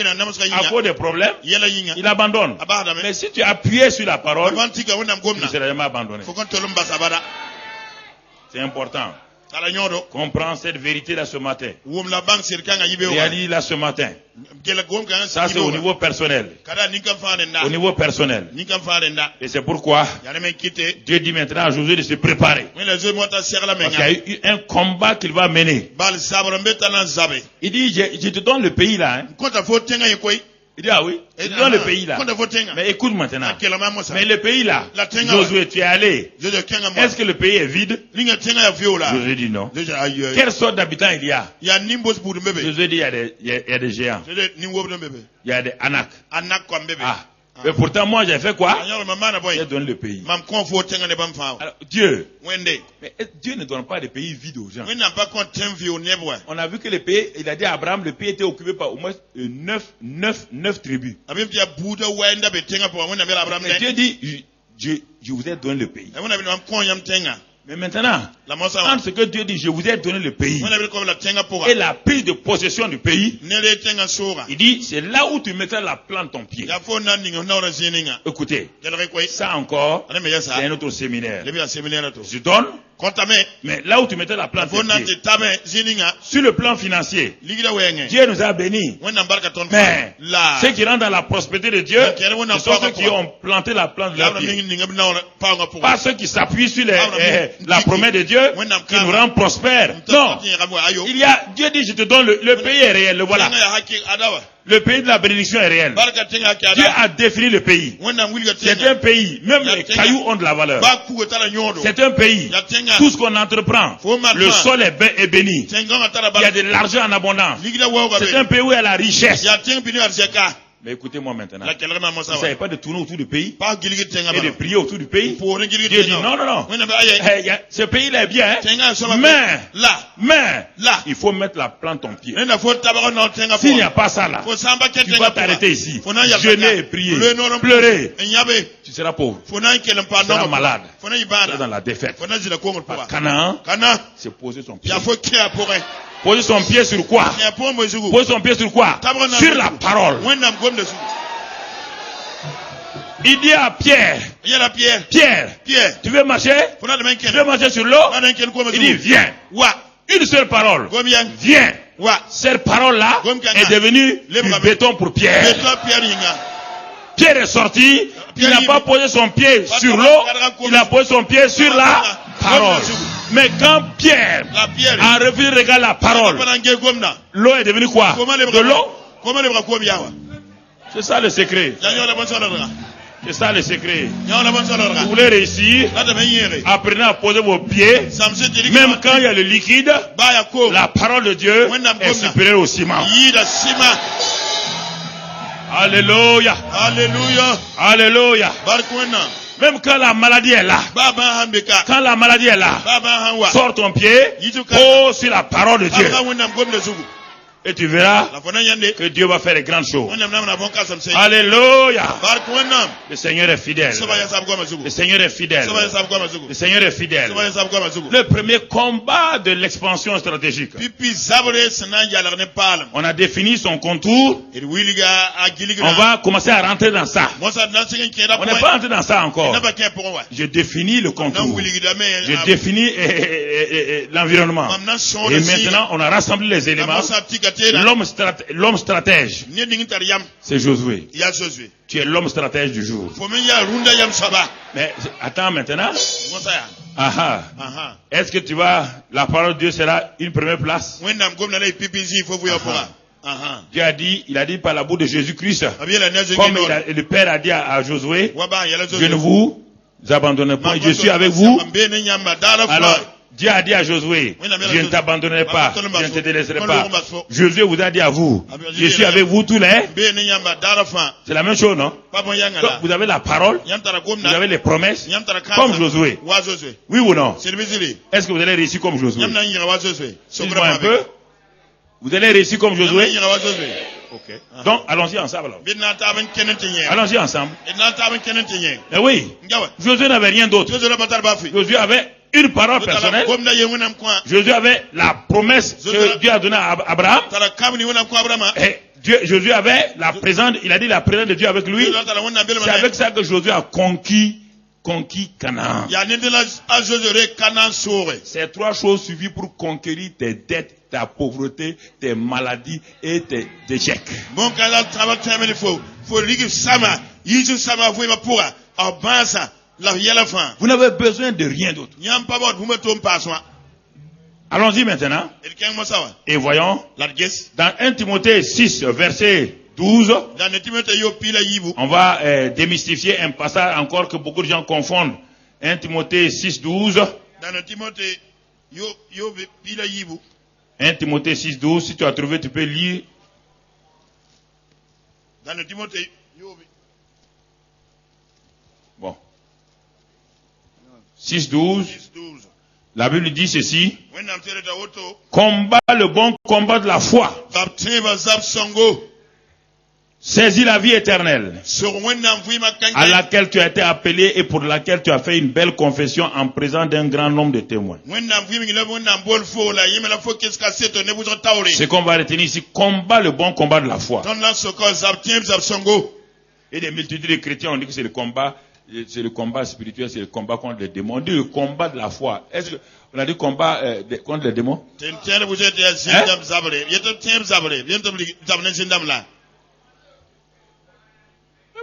cause des problèmes. Il abandonne. Mais si tu appuies sur la parole, tu ne seras jamais abandonné. C'est important. Comprends cette vérité là ce matin. Réalise là ce matin. Ça c'est au niveau personnel. Au niveau personnel. Et c'est pourquoi Dieu dit maintenant à Josué de se préparer. Parce qu'il y a eu un combat qu'il va mener. Il dit, je te donne le pays là. Il dit, ah oui, je te donne le pays là. Mais écoute maintenant. Mais le pays là, Josué, tu es allé. Est-ce que le pays est vide? Josué dit non. Quelle sorte d'habitants il y a? Josué dit, il y a des géants. Il y a des Anak. Ah. Mais pourtant, moi, j'ai fait quoi? J'ai donné le pays. Alors, Dieu ne donne pas de pays vides aux gens. On a vu que le pays, il a dit à Abraham, le pays était occupé par au moins 9 tribus. Mais Dieu dit, je vous ai donné le pays. Mais maintenant, entre ce que Dieu dit, je vous ai donné le pays, et la prise de possession du pays, il dit, c'est là où tu mettras la plante ton pied. Écoutez, ça encore, c'est un autre séminaire. Je donne, mais là où tu mettais la plante ton pied, sur le plan financier, Dieu nous a bénis. Mais ceux qui rentrent dans la prospérité de Dieu, ce sont ceux qui ont planté la plante de leur pied. Pas ceux qui s'appuient sur la promesse de Dieu qui nous rend prospères. Non. Dieu dit, je te donne le pays est réel, le voilà. Le pays de la bénédiction est réel. Dieu a défini le pays. C'est un pays, même les cailloux ont de la valeur. C'est un pays, tout ce qu'on entreprend, le sol est béni. Il y a de l'argent en abondance. C'est un pays où il y a la richesse. Mais écoutez-moi maintenant. Vous ne savez pas de tourner autour du pays et de prier autour du pays. Dieu dit non. Ce pays-là est bien. Mais il faut mettre la plante en pied. S'il n'y a pas ça là, tu vas t'arrêter ici. Jeûner et prier. Pleurer. Tu seras pauvre. Tu seras malade. Tu seras dans la défaite. Canaan, c'est poser son pied. Poser son pied sur quoi? Poser son pied sur quoi? Sur la parole. Il dit à Pierre, tu veux marcher? Tu veux marcher sur l'eau? Il dit, viens. Une seule parole. Viens. Cette parole-là est devenue du béton pour Pierre. Pierre est sorti. Il n'a pas posé son pied sur l'eau. Il a posé son pied sur la parole. Mais quand Pierre a refusé de regarder la parole, l'eau est devenue quoi? De l'eau? C'est ça le secret. C'est ça le secret. Vous voulez réussir? Apprenez à poser vos pieds. Même quand il y a le liquide, la parole de Dieu est supérieure au ciment. Alléluia. Alléluia. Même quand la maladie est là, sors ton pied, pose sur la parole de Dieu. Et tu verras que Dieu va faire de grandes choses. Alléluia. Le Seigneur est fidèle. Le Seigneur est fidèle. Le Seigneur est fidèle. Le premier combat de l'expansion stratégique. On a défini son contour. On va commencer à rentrer dans ça. On n'est pas entré dans ça encore. Je définis le contour. Je définis l'environnement. Et maintenant, on a rassemblé les éléments. L'homme stratège, c'est Josué. Tu es l'homme stratège du jour. Mais attends maintenant. Est-ce que tu vas, la parole de Dieu sera une première place? Dieu a dit, il a dit par la bouche de Jésus-Christ, comme le Père a dit à Josué, je ne vous abandonne pas, je suis avec vous. Alors, Dieu a dit à Josué, je ne t'abandonnerai pas, je ne te délaisserai pas. Josué vous a dit à vous, je suis avec vous tous les. C'est la même chose, non? Donc, vous avez la parole, vous avez les promesses, comme Josué. Oui ou non? Est-ce que vous allez réussir comme Josué? Dites-moi un peu. Vous allez réussir comme Josué? Ok. Donc, allons-y ensemble. Allons-y ensemble. Mais oui, Josué n'avait rien d'autre. Josué avait une parole personnelle. Josué avait la promesse que Dieu a donnée à Abraham. Et Josué avait la présence, il a dit la présence de Dieu avec lui. C'est avec ça que Josué a conquis conquis Canaan. Ces 3 choses suffisent pour conquérir tes dettes, ta pauvreté, tes maladies et tes échecs. Vous n'avez besoin de rien d'autre. Allons-y maintenant. Et voyons. Dans 1 Timothée 6, verset 12. On va démystifier un passage encore que beaucoup de gens confondent. 1 Timothée 6, 12. 1 Timothée 6, 12. Si tu as trouvé, tu peux lire. Bon. 6, 12. La Bible dit ceci. Combat le bon combat de la foi. Saisis la vie éternelle à laquelle tu as été appelé et pour laquelle tu as fait une belle confession en présence d'un grand nombre de témoins. Ce qu'on va retenir ici, combat le bon combat de la foi. Et des multitudes de chrétiens ont dit que c'est le combat spirituel, c'est le combat contre les démons. On dit le combat de la foi. Est-ce que on a dit combat contre les démons?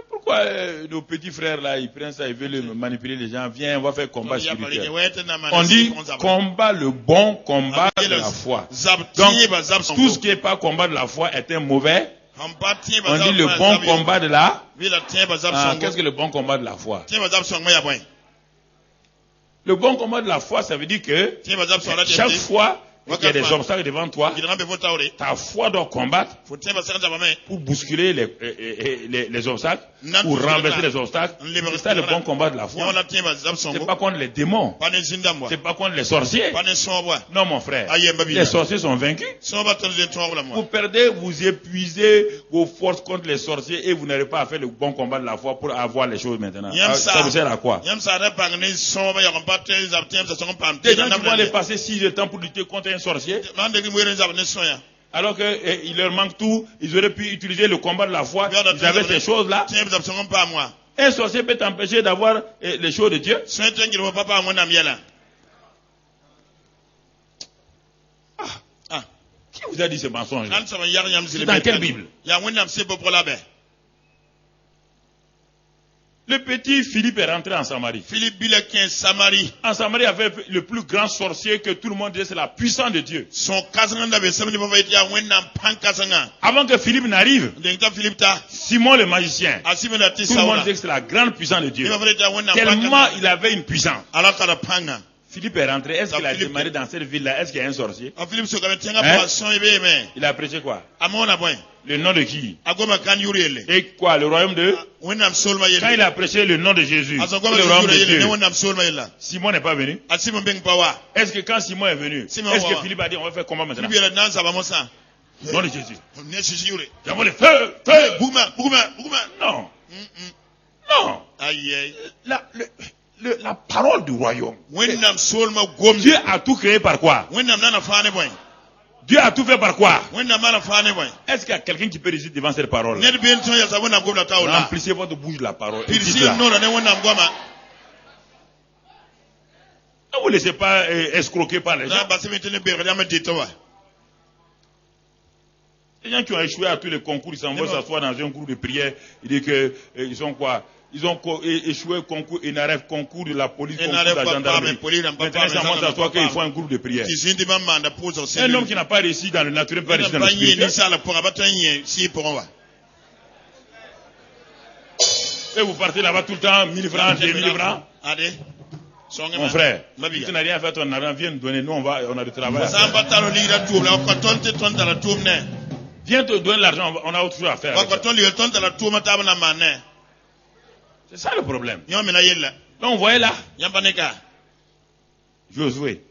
Pourquoi nos petits frères là, ils prennent ça, ils veulent manipuler les gens? Viens, on va faire combat spirituel. On dit combat le bon combat de la foi. Donc, tout ce qui n'est pas combat de la foi est un mauvais. On dit le bon combat de la. Qu'est-ce que le bon combat de la foi? Le bon combat de la foi, ça veut dire que chaque fois qu'il y a des obstacles devant toi, ta foi doit combattre pour bousculer les obstacles, pour renverser les obstacles. C'est ça le bon combat de la foi. C'est pas contre les démons. C'est pas contre les sorciers. Non, mon frère. Les sorciers sont vaincus. Vous perdez, vous épuisez vos forces contre les sorciers et vous n'arrivez pas à faire le bon combat de la foi pour avoir les choses maintenant. Ça vous sert à quoi? Des gens qui vont aller passer 6 heures de temps pour lutter contre un sorcier. Alors qu'il leur manque tout, ils auraient pu utiliser le combat de la foi. Ils avaient ces choses-là. Un sorcier peut t'empêcher d'avoir les choses de Dieu. Qui vous a dit ce mensonge? C'est dans quelle Bible? Le petit Philippe est rentré en Samarie. En Samarie, avait le plus grand sorcier que tout le monde disait, c'est la puissance de Dieu. Avant que Philippe n'arrive, Simon le magicien, tout le monde disait que c'est la grande puissance de Dieu. Tellement il avait une puissance. Philippe est rentré. Est-ce qu'il a démarré dans cette ville-là? Est-ce qu'il y a un sorcier? Il a prêché quoi? Le nom de qui? Et quoi? Le royaume de? Quand il a prêché le nom de Jésus, le royaume de Dieu, Simon n'est pas venu. Est-ce que quand Simon est venu, est-ce que Philippe a dit on va faire comment maintenant? Nom de Jésus. J'envoie le feu, feu. Non. Non. La parole du royaume. Dieu a tout créé par quoi? Dieu a tout fait par quoi? Est-ce qu'il y a quelqu'un qui peut résister devant cette parole? Remplissez votre bouche de la parole. Ne vous laissez pas escroquer par les gens. Les gens qui ont échoué à tous les concours, ils s'en vont s'asseoir dans un groupe de prière. Ils disent que ils sont quoi? Ils ont échoué au concours, INAREF, concours de la police, concours de la gendarmerie. Maintenant, ils s'en s'asseoir qu'ils font un groupe de prière. Un homme qui n'a pas réussi dans le naturel, pas réussi dans le spirituel. Et vous partez là-bas tout le temps, 1000 francs, 2000 francs. Mon frère, si tu n'as rien à faire ton argent, viens nous donner, nous on a du travail. Viens te donner l'argent, on a autre chose à faire. C'est ça le problème. Donc vous voyez là, Josué,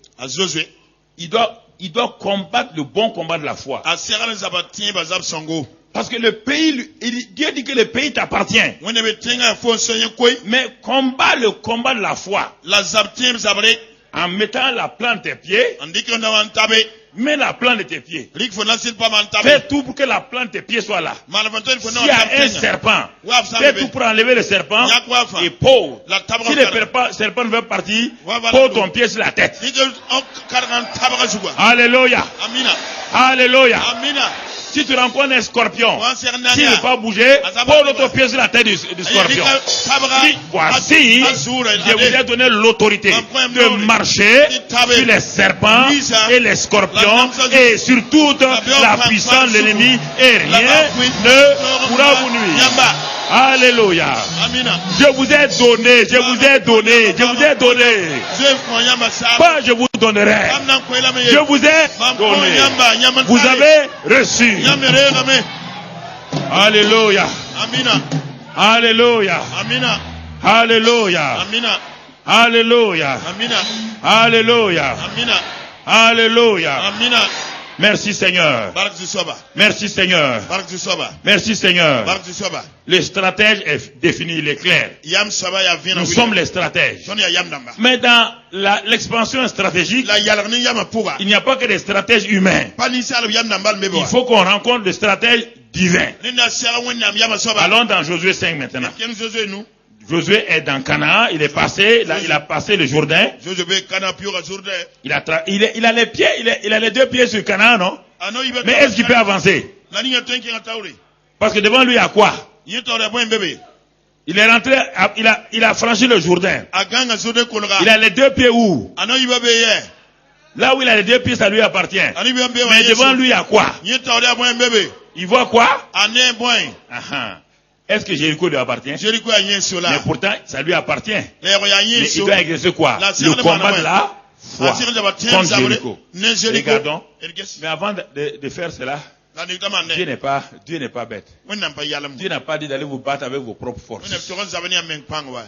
il doit combattre le bon combat de la foi. Parce que le pays, Dieu dit que le pays t'appartient. Mais combat le combat de la foi. En mettant la plante de tes pieds. Mets la plante de tes pieds. Fais tout pour que la plante de tes pieds soit là. S'il y a un serpent, fais tout pour enlever le serpent et pose. Si le serpent veut partir, pose ton pied sur la tête. Alléluia. Alléluia. Si tu rencontres un scorpion, s'il ne veut pas bouger, pose ton pied sur la tête du scorpion. Voici, je vous ai donné l'autorité de marcher sur les serpents et les scorpions et sur toute la puissance de l'ennemi, et rien ne pourra vous nuire. Alléluia. Je vous ai donné, je vous ai donné, je vous ai donné. Pas je vous donnerai. Je vous ai donné. Vous avez reçu. Alléluia. Alléluia. Alléluia. Alléluia. Alléluia. Alléluia. Merci Seigneur. Merci Seigneur. Merci Seigneur. Le stratège est défini, il est clair. Nous sommes les stratèges. Mais dans l'expansion stratégique, il n'y a pas que des stratèges humains. Il faut qu'on rencontre des stratèges divins. Allons dans Josué 5 maintenant. Josué est dans Canaan, il a passé le Jourdain. Il a les pieds, il a les deux pieds sur Canaan, non? Mais est-ce qu'il peut avancer? Parce que devant lui, il y a quoi? Il est rentré, il a franchi le Jourdain. Il a les deux pieds où? Là où il a les deux pieds, ça lui appartient. Mais devant lui, il y a quoi? Il voit quoi? Est-ce que Jéricho lui appartient? Mais pourtant, ça lui appartient. Mais il doit exercer quoi? Le combat de la foi contre Jéricho. Regardons. Mais avant de faire cela, Dieu n'est pas bête. Dieu n'a pas dit d'aller vous battre avec vos propres forces,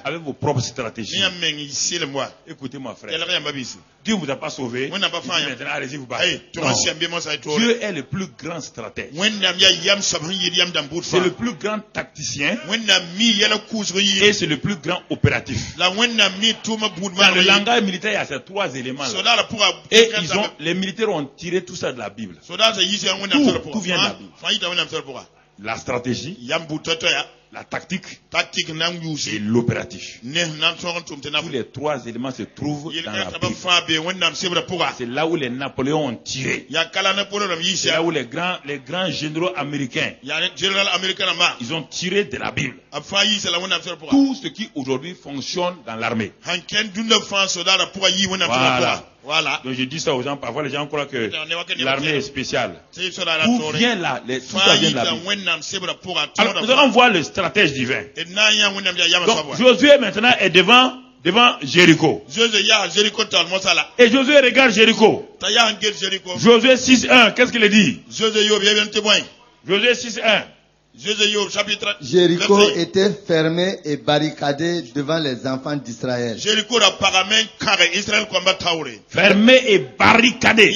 avec vos propres stratégies. Écoutez-moi, frère. Dieu ne vous a pas sauvé. Maintenant, allez-y vous battre. Dieu est le plus grand stratège. C'est le plus grand tacticien. Et c'est le plus grand opératif. Dans le langage militaire, il y a ces trois éléments là. Et les militaires ont tiré tout ça de la Bible. Tout vient de la Bible. La stratégie, la tactique et l'opératif. Tous les trois éléments se trouvent dans la Bible. C'est là où les Napoléons ont tiré. C'est là où les grands généraux américains, ils ont tiré de la Bible. Tout ce qui aujourd'hui fonctionne dans l'armée. Voilà. Donc je dis ça aux gens, parfois les gens croient que l'armée est spéciale. Tout vient là, tout ça vient de la Bible. Alors nous allons voir le stratège divin. Donc Josué maintenant est devant Jéricho. Et Josué regarde Jéricho. Josué 6.1, qu'est-ce qu'il dit? Josué 6.1. Jéricho était fermé et barricadé devant les enfants d'Israël. Fermé et barricadé.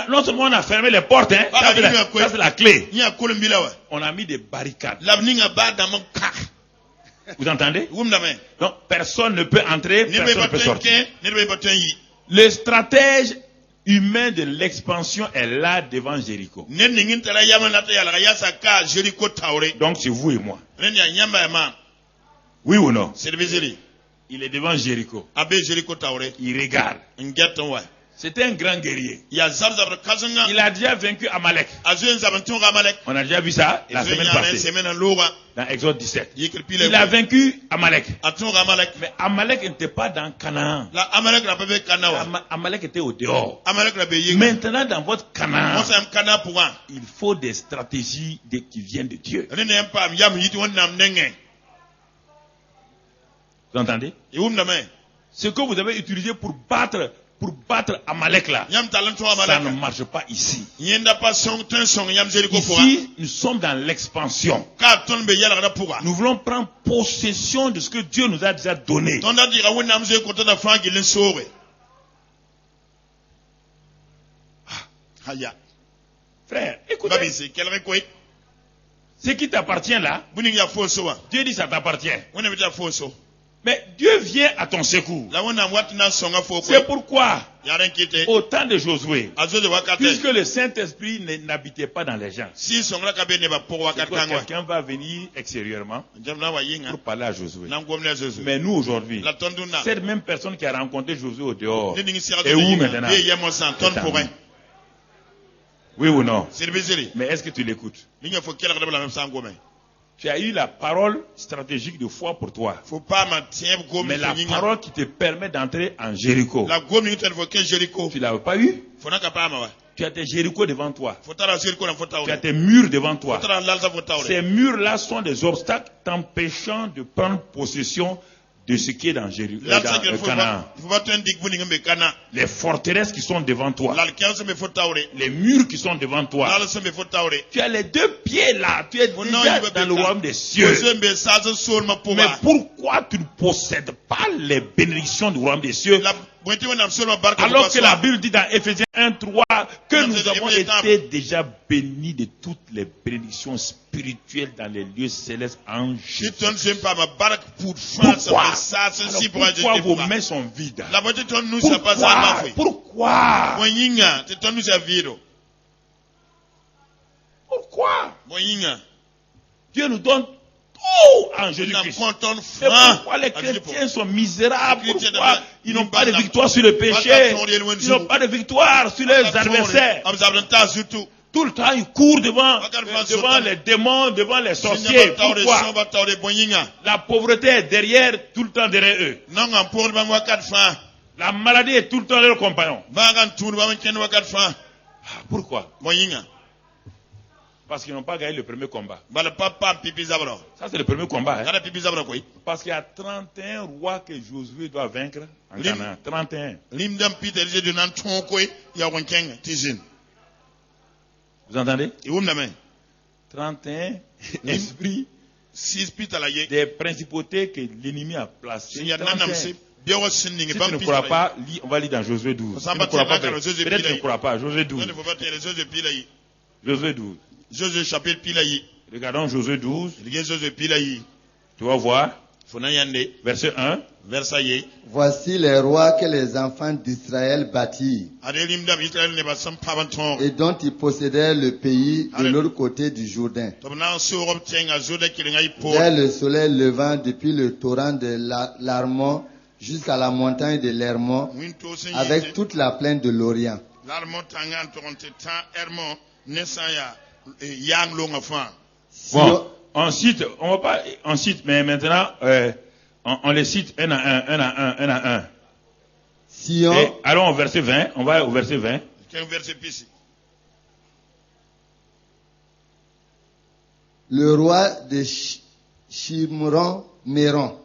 Non seulement on a fermé les portes, hein, ça c'est la clé. On a mis des barricades. Vous entendez? Donc personne ne peut entrer, personne ne peut sortir. Le stratège humain de l'expansion est là devant Jéricho. Donc c'est vous et moi. Oui ou non? Il est devant Jéricho. Il regarde. C'était un grand guerrier. Il a déjà vaincu Amalek. On a déjà vu ça la semaine passée. Dans Exode 17. Il a vaincu Amalek. Mais Amalek n'était pas dans Canaan. Amalek était au dehors. Maintenant dans votre Canaan, il faut des stratégies qui viennent de Dieu. Vous entendez? Ce que vous avez utilisé pour battre Amalek là, ça ne marche pas ici. Ici, nous sommes dans l'expansion. Nous voulons prendre possession de ce que Dieu nous a déjà donné. Frère, écoutez. Ce qui t'appartient là, Dieu dit ça t'appartient. Mais Dieu vient à ton secours. C'est pourquoi, au temps de Josué, puisque le Saint-Esprit n'habitait pas dans les gens, quelqu'un va venir extérieurement pour parler à Josué. Mais nous aujourd'hui, cette même personne qui a rencontré Josué au dehors, est où maintenant? Oui ou non? Mais est-ce que tu l'écoutes? Tu as eu la parole stratégique de foi pour toi. Mais la parole qui te permet d'entrer en Jéricho, tu ne l'avais pas eu. Tu as tes Jéricho devant toi. Tu as tes murs devant toi. Ces murs-là sont des obstacles t'empêchant de prendre possession de ce qui est dans Jéricho, dans Canaan. Les forteresses qui sont devant toi. Les murs qui sont devant toi. Tu as les deux pieds là. Tu es déjà dans le royaume des cieux. Mais pourquoi tu ne possèdes pas les bénédictions du royaume des cieux? Alors que la Bible dit dans Éphésiens 1:3 que nous avons été déjà bénis de toutes les bénédictions spirituelles dans les lieux célestes en Jésus. Pourquoi vos mains sont vides? Pourquoi? Dieu nous donne tout en Jésus-Christ. C'est pourquoi les chrétiens sont misérables. Pourquoi ils n'ont pas de victoire sur le péché? Ils n'ont pas de victoire sur les adversaires. Tout le temps, ils courent devant les démons, devant les sorciers. Pourquoi? La pauvreté est derrière, tout le temps derrière eux. La maladie est tout le temps leur compagnon. Pourquoi? Parce qu'ils n'ont pas gagné le premier combat. Ça, c'est le premier combat. Hein? Parce qu'il y a 31 rois que Josué doit vaincre en Canaan. 31. Vous entendez? 31 esprits des principautés que l'ennemi a placées. Si tu ne crois pas, on va lire dans Josué 12. Si tu ne crois pas, peut-être tu ne crois pas. Josué 12. Josué 12. Regardons Josué 12. Tu vas voir. Verset 1. Voici les rois que les enfants d'Israël bâtirent et dont ils possédaient le pays de l'autre côté du Jourdain. Dès le soleil levant depuis le torrent de l'Armon jusqu'à la montagne de l'Hermon, avec toute la plaine de l'Orient. Bon, on cite, mais maintenant, on les cite un à un. Sion. Et allons au verset 20, on va au verset 20. Le roi de Shimron-Méron.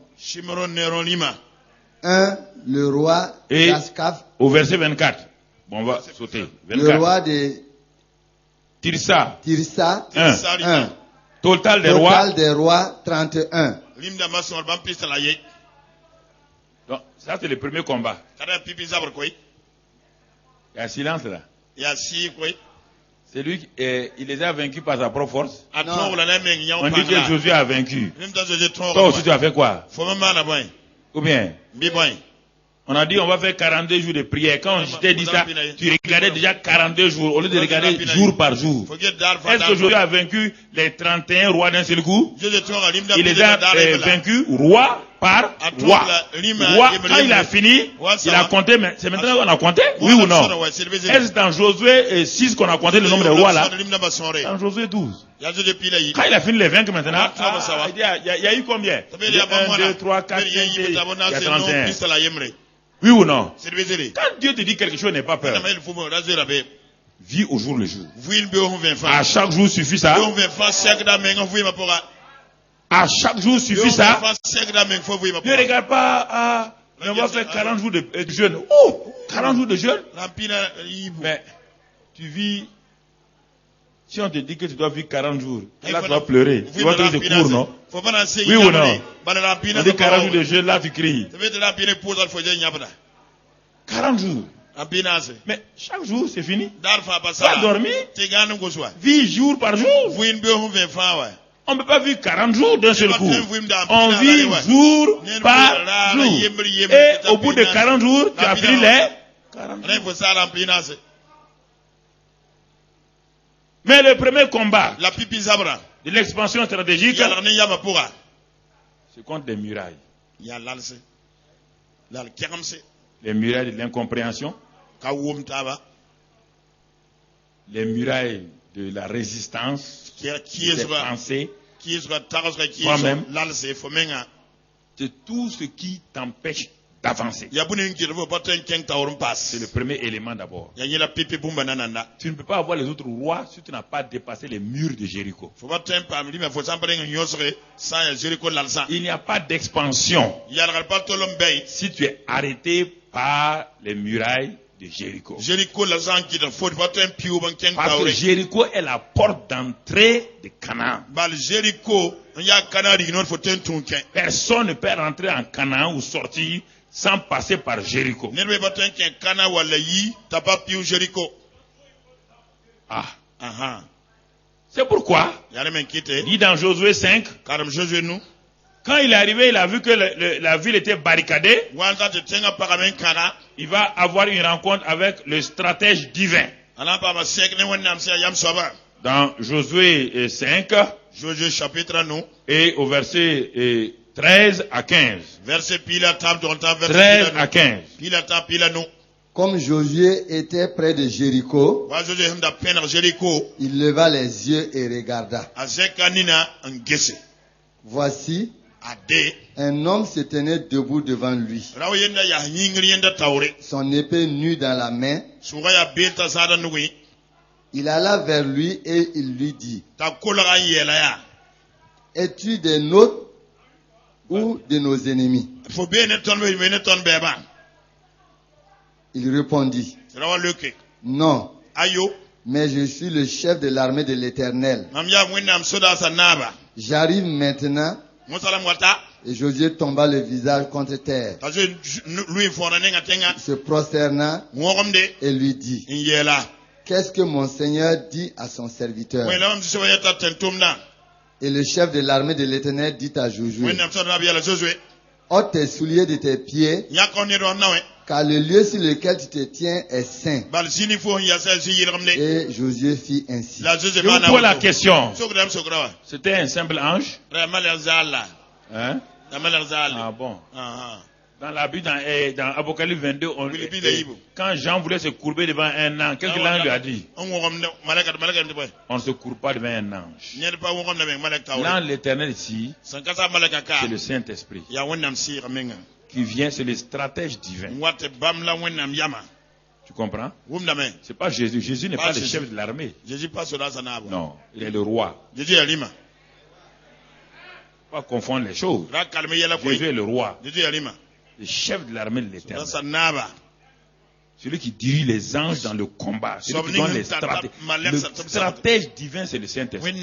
Le roi d'Ascaf. Au verset 24. Bon, on va sauter. 24. Le roi de Tirsa. 1. Total des rois 31. Donc, ça c'est le premier combat. Il y a silence là. C'est lui il les a vaincus par sa propre force. On dit que Josué a vaincu. Toi aussi tu as fait quoi? Ou bien? On a dit on va faire 42 jours de prière. Quand je t'ai dit ça, tu regardais déjà 42 jours au lieu de regarder jour par jour. Est-ce que Josué a vaincu les 31 rois d'un seul coup? Il les a vaincus roi par roi. Quand il a fini, il a compté, mais c'est maintenant qu'on a compté? Oui ou non? Est-ce dans Josué 6 qu'on a compté le nombre de rois là? Dans Josué 12. Quand il a fini les vaincre maintenant, il y a eu combien? 1, 2, 3, 4, 5, 6, il y a 31. Oui ou non? Quand Dieu te dit quelque chose, n'aie pas peur. Vis au jour le jour. À chaque jour suffit ça. À chaque jour suffit ça. Ne regarde pas, on va faire 40 jours de jeûne. Oh, 40 jours de jeûne. Mais tu vis. Si on te dit que tu dois vivre 40 jours, là tu vas pleurer. Tu vas trouver des cours, non? Oui ou non? On dit 40 jours de jeûne, là tu cries. 40 jours. Mais chaque jour c'est fini. Va dormir. Vis jour par jour. On ne peut pas vivre 40 jours d'un seul coup. On vit jour par jour. Et au bout de 40 jours, tu as pris les 40 jours. Mais le premier combat de l'expansion stratégique, c'est contre les murailles. Les murailles de l'incompréhension, les murailles de la résistance, des pensées, toi-même, c'est tout ce qui t'empêche d'avancer. C'est le premier élément d'abord. Tu ne peux pas avoir les autres rois si tu n'as pas dépassé les murs de Jéricho. Il n'y a pas d'expansion si tu es arrêté par les murailles de Jéricho. Parce que Jéricho est la porte d'entrée de Canaan. Personne ne peut rentrer en Canaan ou sortir sans passer par Jéricho. C'est pourquoi, dit dans Josué 5, quand il est arrivé, il a vu que la ville était barricadée. Il va avoir une rencontre avec le stratège divin. Dans Josué 5, et au verset 13 à 15. 13 à 15. Comme Josué était près de Jéricho, il leva les yeux et regarda. Voici, un homme se tenait debout devant lui, son épée nue dans la main. Il alla vers lui et il lui dit: es-tu des nôtres ou de nos ennemis? Il répondit: non, mais je suis le chef de l'armée de l'Éternel. J'arrive maintenant. Et Josué tomba le visage contre terre. Il se prosterna et lui dit: qu'est-ce que mon Seigneur dit à son serviteur? Et le chef de l'armée de l'Éternel dit à Josué: ôte tes souliers de tes pieds, car le lieu sur lequel tu te tiens est saint. Et Josué fit ainsi. Je vous pose la question. C'était un simple ange? Hein? Ah bon. Dans la Bible, dans Apocalypse 22, quand Jean voulait se courber devant un ange, qu'est-ce que l'ange lui a dit? On ne se courbe pas devant un ange. L'ange l'Éternel ici, c'est le Saint-Esprit qui vient, c'est le stratège divin. Tu comprends? C'est pas Jésus. Jésus n'est pas le chef de l'armée. Non, il est le roi. Pas confondre les choses. Jésus est le roi, le chef de l'armée de l'Éternel, celui qui dirige les anges dans le combat, celui qui donne les stratégies. Le stratège divin, c'est le Saint-Esprit.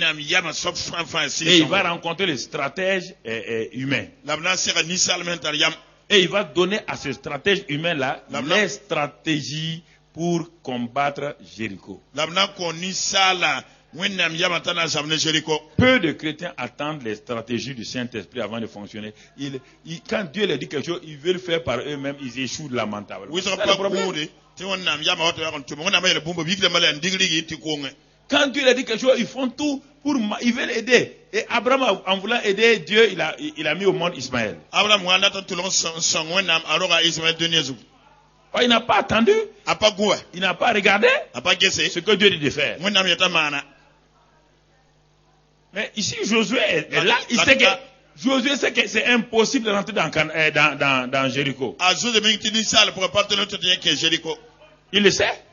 Et il va rencontrer le stratège humain. Et il va donner à ce stratège humain-là les stratégies pour combattre Jéricho. Peu de chrétiens attendent les stratégies du Saint-Esprit avant de fonctionner. Quand Dieu leur dit quelque chose, ils veulent faire par eux-mêmes, ils échouent lamentablement. Quand Dieu leur dit quelque chose, ils font tout ils veulent aider. Et Abraham, en voulant aider Dieu, il a mis au monde Ismaël. Il n'a pas attendu. Il n'a pas regardé ce que Dieu dit de faire. Mais ici, Josué est là. Josué sait que c'est impossible de rentrer dans Jéricho. Il le sait.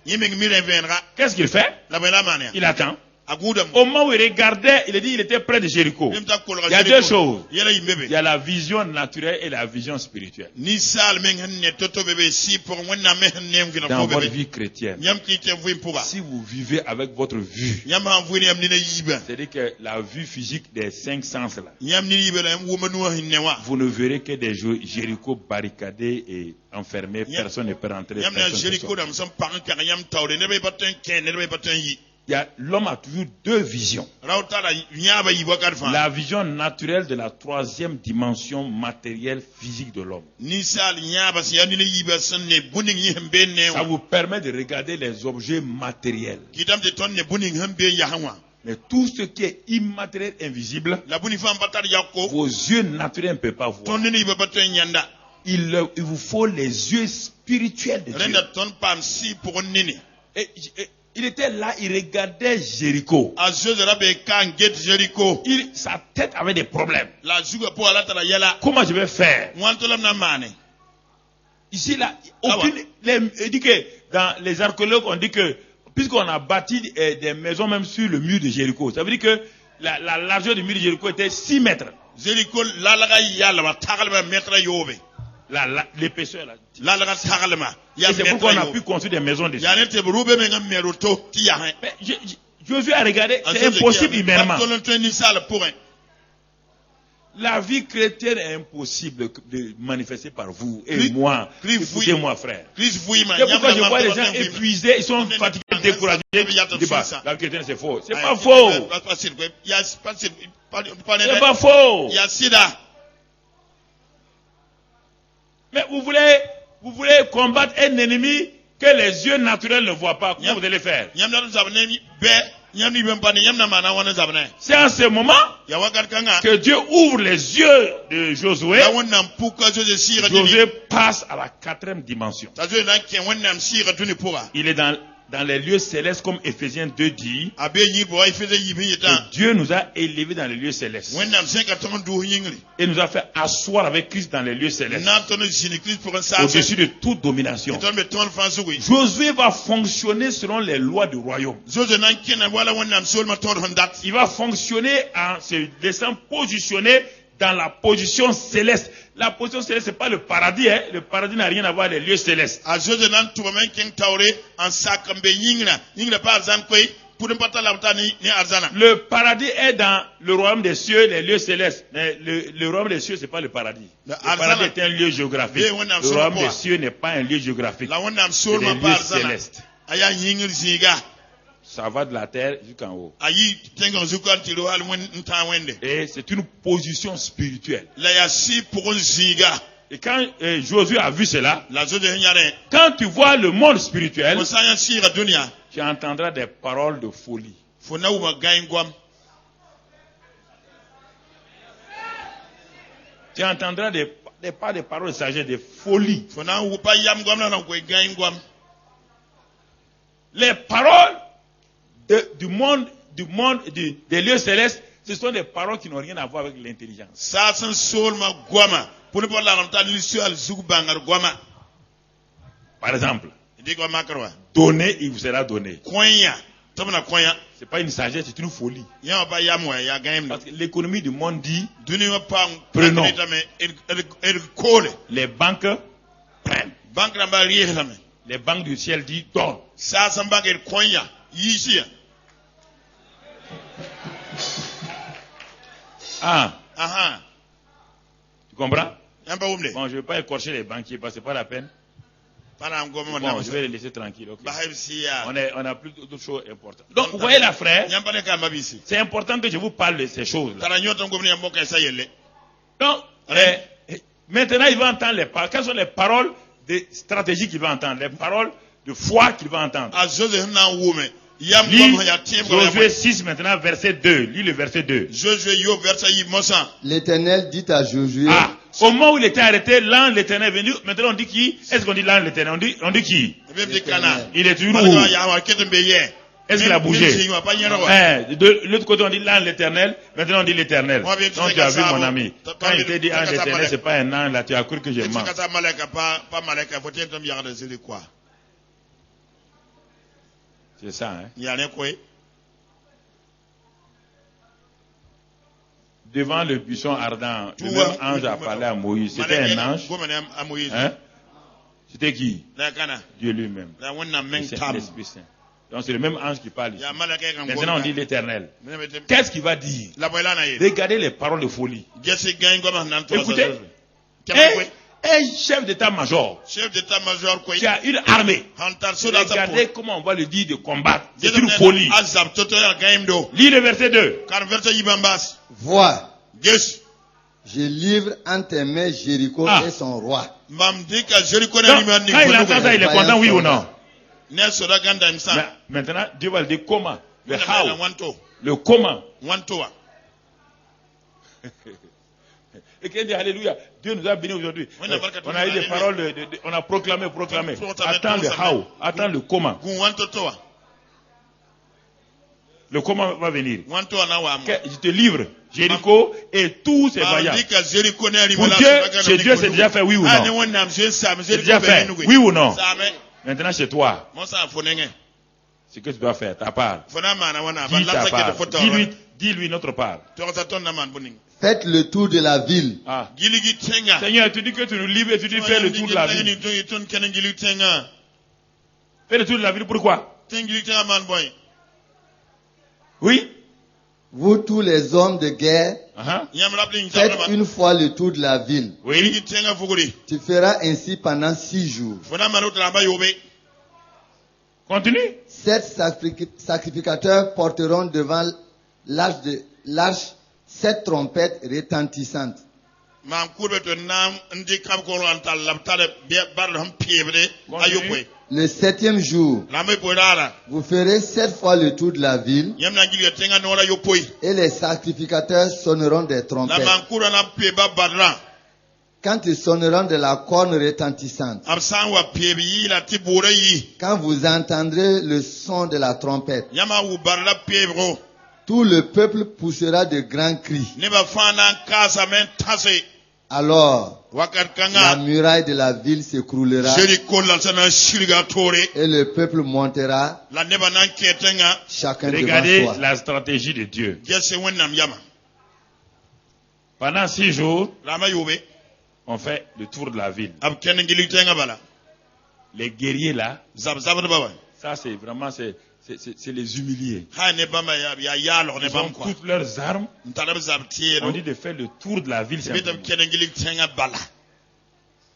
Qu'est-ce qu'il fait? Il attend. Au moment où il regardait, il a dit qu'il était près de Jéricho. Il y a deux choses. Il y a la vision naturelle et la vision spirituelle. Dans votre vie chrétienne, si vous vivez avec votre vue, c'est-à-dire que la vue physique des 5 sens là, vous ne verrez que des Jéricho barricadés et enfermés, personne ne peut rentrer. l'homme a toujours deux visions. La vision naturelle de la troisième dimension matérielle physique de l'homme. Ça vous permet de regarder les objets matériels. Mais tout ce qui est immatériel, invisible, vos yeux naturels ne peuvent pas voir. Il vous faut les yeux spirituels de Dieu. Et il était là, il regardait Jéricho. Sa tête avait des problèmes. Comment je vais faire? Ici, là, il dit que dans les archéologues, on dit que puisqu'on a bâti des maisons même sur le mur de Jéricho, ça veut dire que la largeur du mur de Jéricho était 6 mètres. L'épaisseur là. Et c'est pourquoi on a pu construire des maisons dessus. Josué a regardé, c'est impossible humainement. La vie chrétienne est impossible de manifester par vous et moi. Écoutez-moi, frère. C'est pourquoi je vois les gens épuisés, ils sont fatigués, découragés. La chrétienne, c'est faux. C'est pas faux. C'est pas faux. Mais vous voulez combattre un ennemi que les yeux naturels ne voient pas. Comment vous allez faire? C'est en ce moment que Dieu ouvre les yeux de Josué. Josué passe à la 4e dimension. Il est dans les lieux célestes, comme Ephésiens 2 dit, que Dieu nous a élevés dans les lieux célestes et nous a fait asseoir avec Christ dans les lieux célestes, au-dessus de toute domination. Josué va fonctionner selon les lois du royaume. Il va fonctionner en se laissant positionner dans la position céleste. La position céleste, c'est pas le paradis, hein. Le paradis n'a rien à voir avec les lieux célestes. Le paradis est dans le royaume des cieux, les lieux célestes. Mais le royaume des cieux, c'est pas le paradis. Le paradis est un lieu géographique. Le royaume des cieux n'est pas un lieu géographique. C'est des lieux célestes. Ça va de la terre jusqu'en haut. Et c'est une position spirituelle. Et quand Josué a vu cela, quand tu vois le monde spirituel, tu entendras des paroles de folie. Tu entendras pas des paroles de sagesse, des folies. Les paroles du monde, des lieux célestes, ce sont des paroles qui n'ont rien à voir avec l'intelligence. Par exemple, donner, il vous sera donné. C'est pas une sagesse, c'est une folie. Parce que l'économie du monde dit, prenons. Les banques prennent. Les banques du ciel disent, donne. Tu comprends? Bon, je ne vais pas écorcher les banquiers parce que c'est pas la peine. Bon, je vais les laisser tranquilles. Okay. On a plus d'autres choses importantes. Donc, vous voyez là, frère, c'est important que je vous parle de ces choses-là. Donc, maintenant, il va entendre les paroles. Quelles sont les paroles de stratégie qu'il va entendre? Les paroles de foi qu'il va entendre. Lis Josué 6 maintenant, verset 2. Lis le verset 2. L'Éternel dit à Josué. Au moment où il était arrêté, l'ange de l'Éternel est venu. Maintenant on dit qui? Est-ce qu'on dit l'ange de l'Éternel? On dit qui? Il est toujours où? Est-ce qu'il a bougé? De l'autre côté on dit l'ange de l'Éternel. Maintenant on dit l'Éternel. Donc tu as vu mon ami. Quand il t'a dit ange de l'Éternel, c'est pas un ange là, tu as cru que je mens. C'est ça, hein? Devant le buisson ardent, le même ange a parlé à Moïse. C'était un ange. Hein? C'était qui? Dieu lui-même. C'est l'Esprit Saint. Donc c'est le même ange qui parle ici. Maintenant on dit l'Éternel. Qu'est-ce qu'il va dire? Regardez les paroles de folie. Écoutez. un chef d'état-major qui a une armée. Regardez comment on va lui dire de combattre. C'est une folie. Lis le verset 2. Vois, je livre entre tes mains Jéricho et son roi. Donc, quand il entend ça, il est content, oui ou non? Maintenant, Dieu va le dire comment. Le how. Le comment. Et qui dit alléluia, Dieu nous a bénis aujourd'hui. On a eu des paroles, on a proclamé. Attends le how, attends le comment. Le comment va venir. Je te livre Jéricho et tous ses vaillants. Pour Dieu, chez Dieu, c'est déjà fait, oui ou non? C'est déjà fait, oui ou non? Maintenant, chez toi, ce que tu dois faire, ta part. Dis ta part. Dis-lui notre part. Faites le tour de la ville. Ah. Seigneur, tu dis que tu nous livres et tu dis fais le tour de la ville. Fais le tour de la ville, pourquoi? Oui? Vous tous les hommes de guerre, faites une fois le tour de la ville. Oui. Tu feras ainsi pendant 6 jours. Continue. 7 sacrificateurs porteront devant l'arche 7 trompettes retentissantes. Le 7e jour, vous ferez 7 fois le tour de la ville et les sacrificateurs sonneront des trompettes. Quand ils sonneront de la corne retentissante, quand vous entendrez le son de la trompette, tout le peuple poussera de grands cris. Alors, la muraille de la ville s'écroulera et le peuple montera chacun devant soi. Regardez la stratégie de Dieu. Pendant 6 jours, on fait le tour de la ville. Les guerriers là, ça c'est vraiment c'est les humilier. Ils ont toutes leurs armes. On dit de faire le tour de la ville.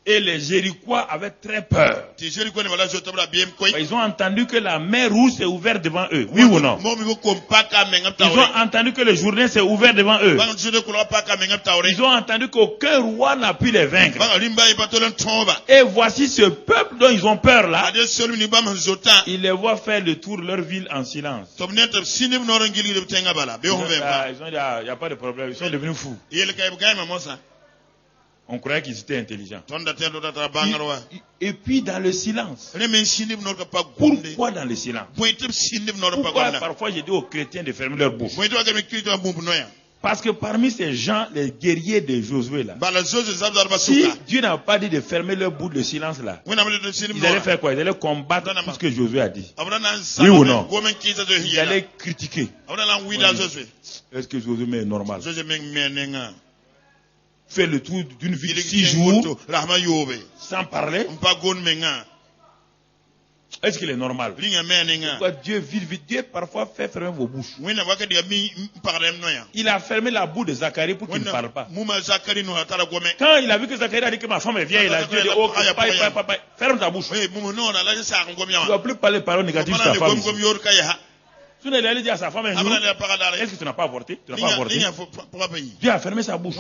Et les Jérichois avaient très peur. Ils ont entendu que la mer rouge s'est ouverte devant eux. Oui ou non? Ils ont entendu que le Jourdain s'est ouvert devant eux. Ils ont entendu qu'aucun roi n'a pu les vaincre. Et voici ce peuple dont ils ont peur là. Ils les voient faire le tour de leur ville en silence. Ils ont dit, il n'y a pas de problème. Ils sont devenus fous. On croyait qu'ils étaient intelligents. Et puis dans le silence. Pourquoi dans le silence? Pourquoi parfois j'ai dit aux chrétiens de fermer leur bouche? Parce que parmi ces gens, les guerriers de Josué là, si Dieu n'a pas dit de fermer leur bouche de silence là, ils allaient faire quoi? Ils allaient combattre tout ce que Josué a dit. Oui ou non? Ils allaient critiquer. Est-ce que Josué est normal? Fait le tour d'une ville 6 jours sans parler. Est-ce qu'il est normal? Pourquoi Dieu parfois fait fermer vos bouches? Il a fermé la bouche de Zacharie pour qu'il ne parle pas. Quand il a vu que Zacharie a dit que ma femme est vieille, il a dit oh, papa, ferme ta bouche. Tu ne dois plus parler de paroles négatives sur ta femme. Tu n'as allé dire à sa femme un jour, est-ce que tu n'as pas avorté? Tu n'as pas avorté? Dieu a fermé sa bouche.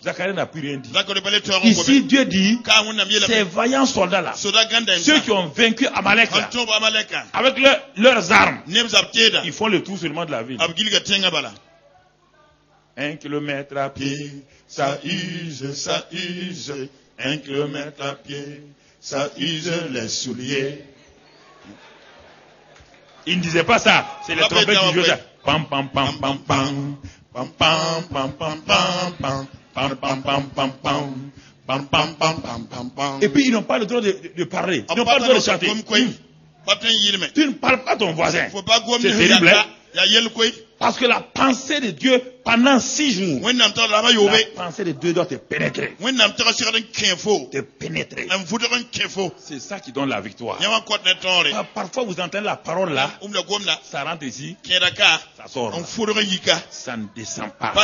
Zacharie n'a plus rien dit. Ici, Dieu dit, ces vaillants soldats là, ceux qui ont vaincu Amalek là, avec leurs armes, ils font le tour seulement de la ville. 1 kilomètre à pied, ça use. 1 kilomètre à pied, ça use les souliers. Il ne disait pas ça. C'est les trompettes qui jouaient ça. Pam pam pam pam pam. Pam pam pam pam pam pam. Pam pam pam pam pam. Pam pam pam pam pam pam. Et puis ils n'ont pas le droit de parler. Ils n'ont pas le droit de chanter. Tu ne parles pas à ton voisin. C'est terrible. Parce que la pensée de Dieu pendant 6 jours, la pensée de Dieu doit te pénétrer. Te pénétrer. C'est ça qui donne la victoire. Parfois vous entendez la parole là, ça rentre ici, ça sort là. Ça ne descend pas.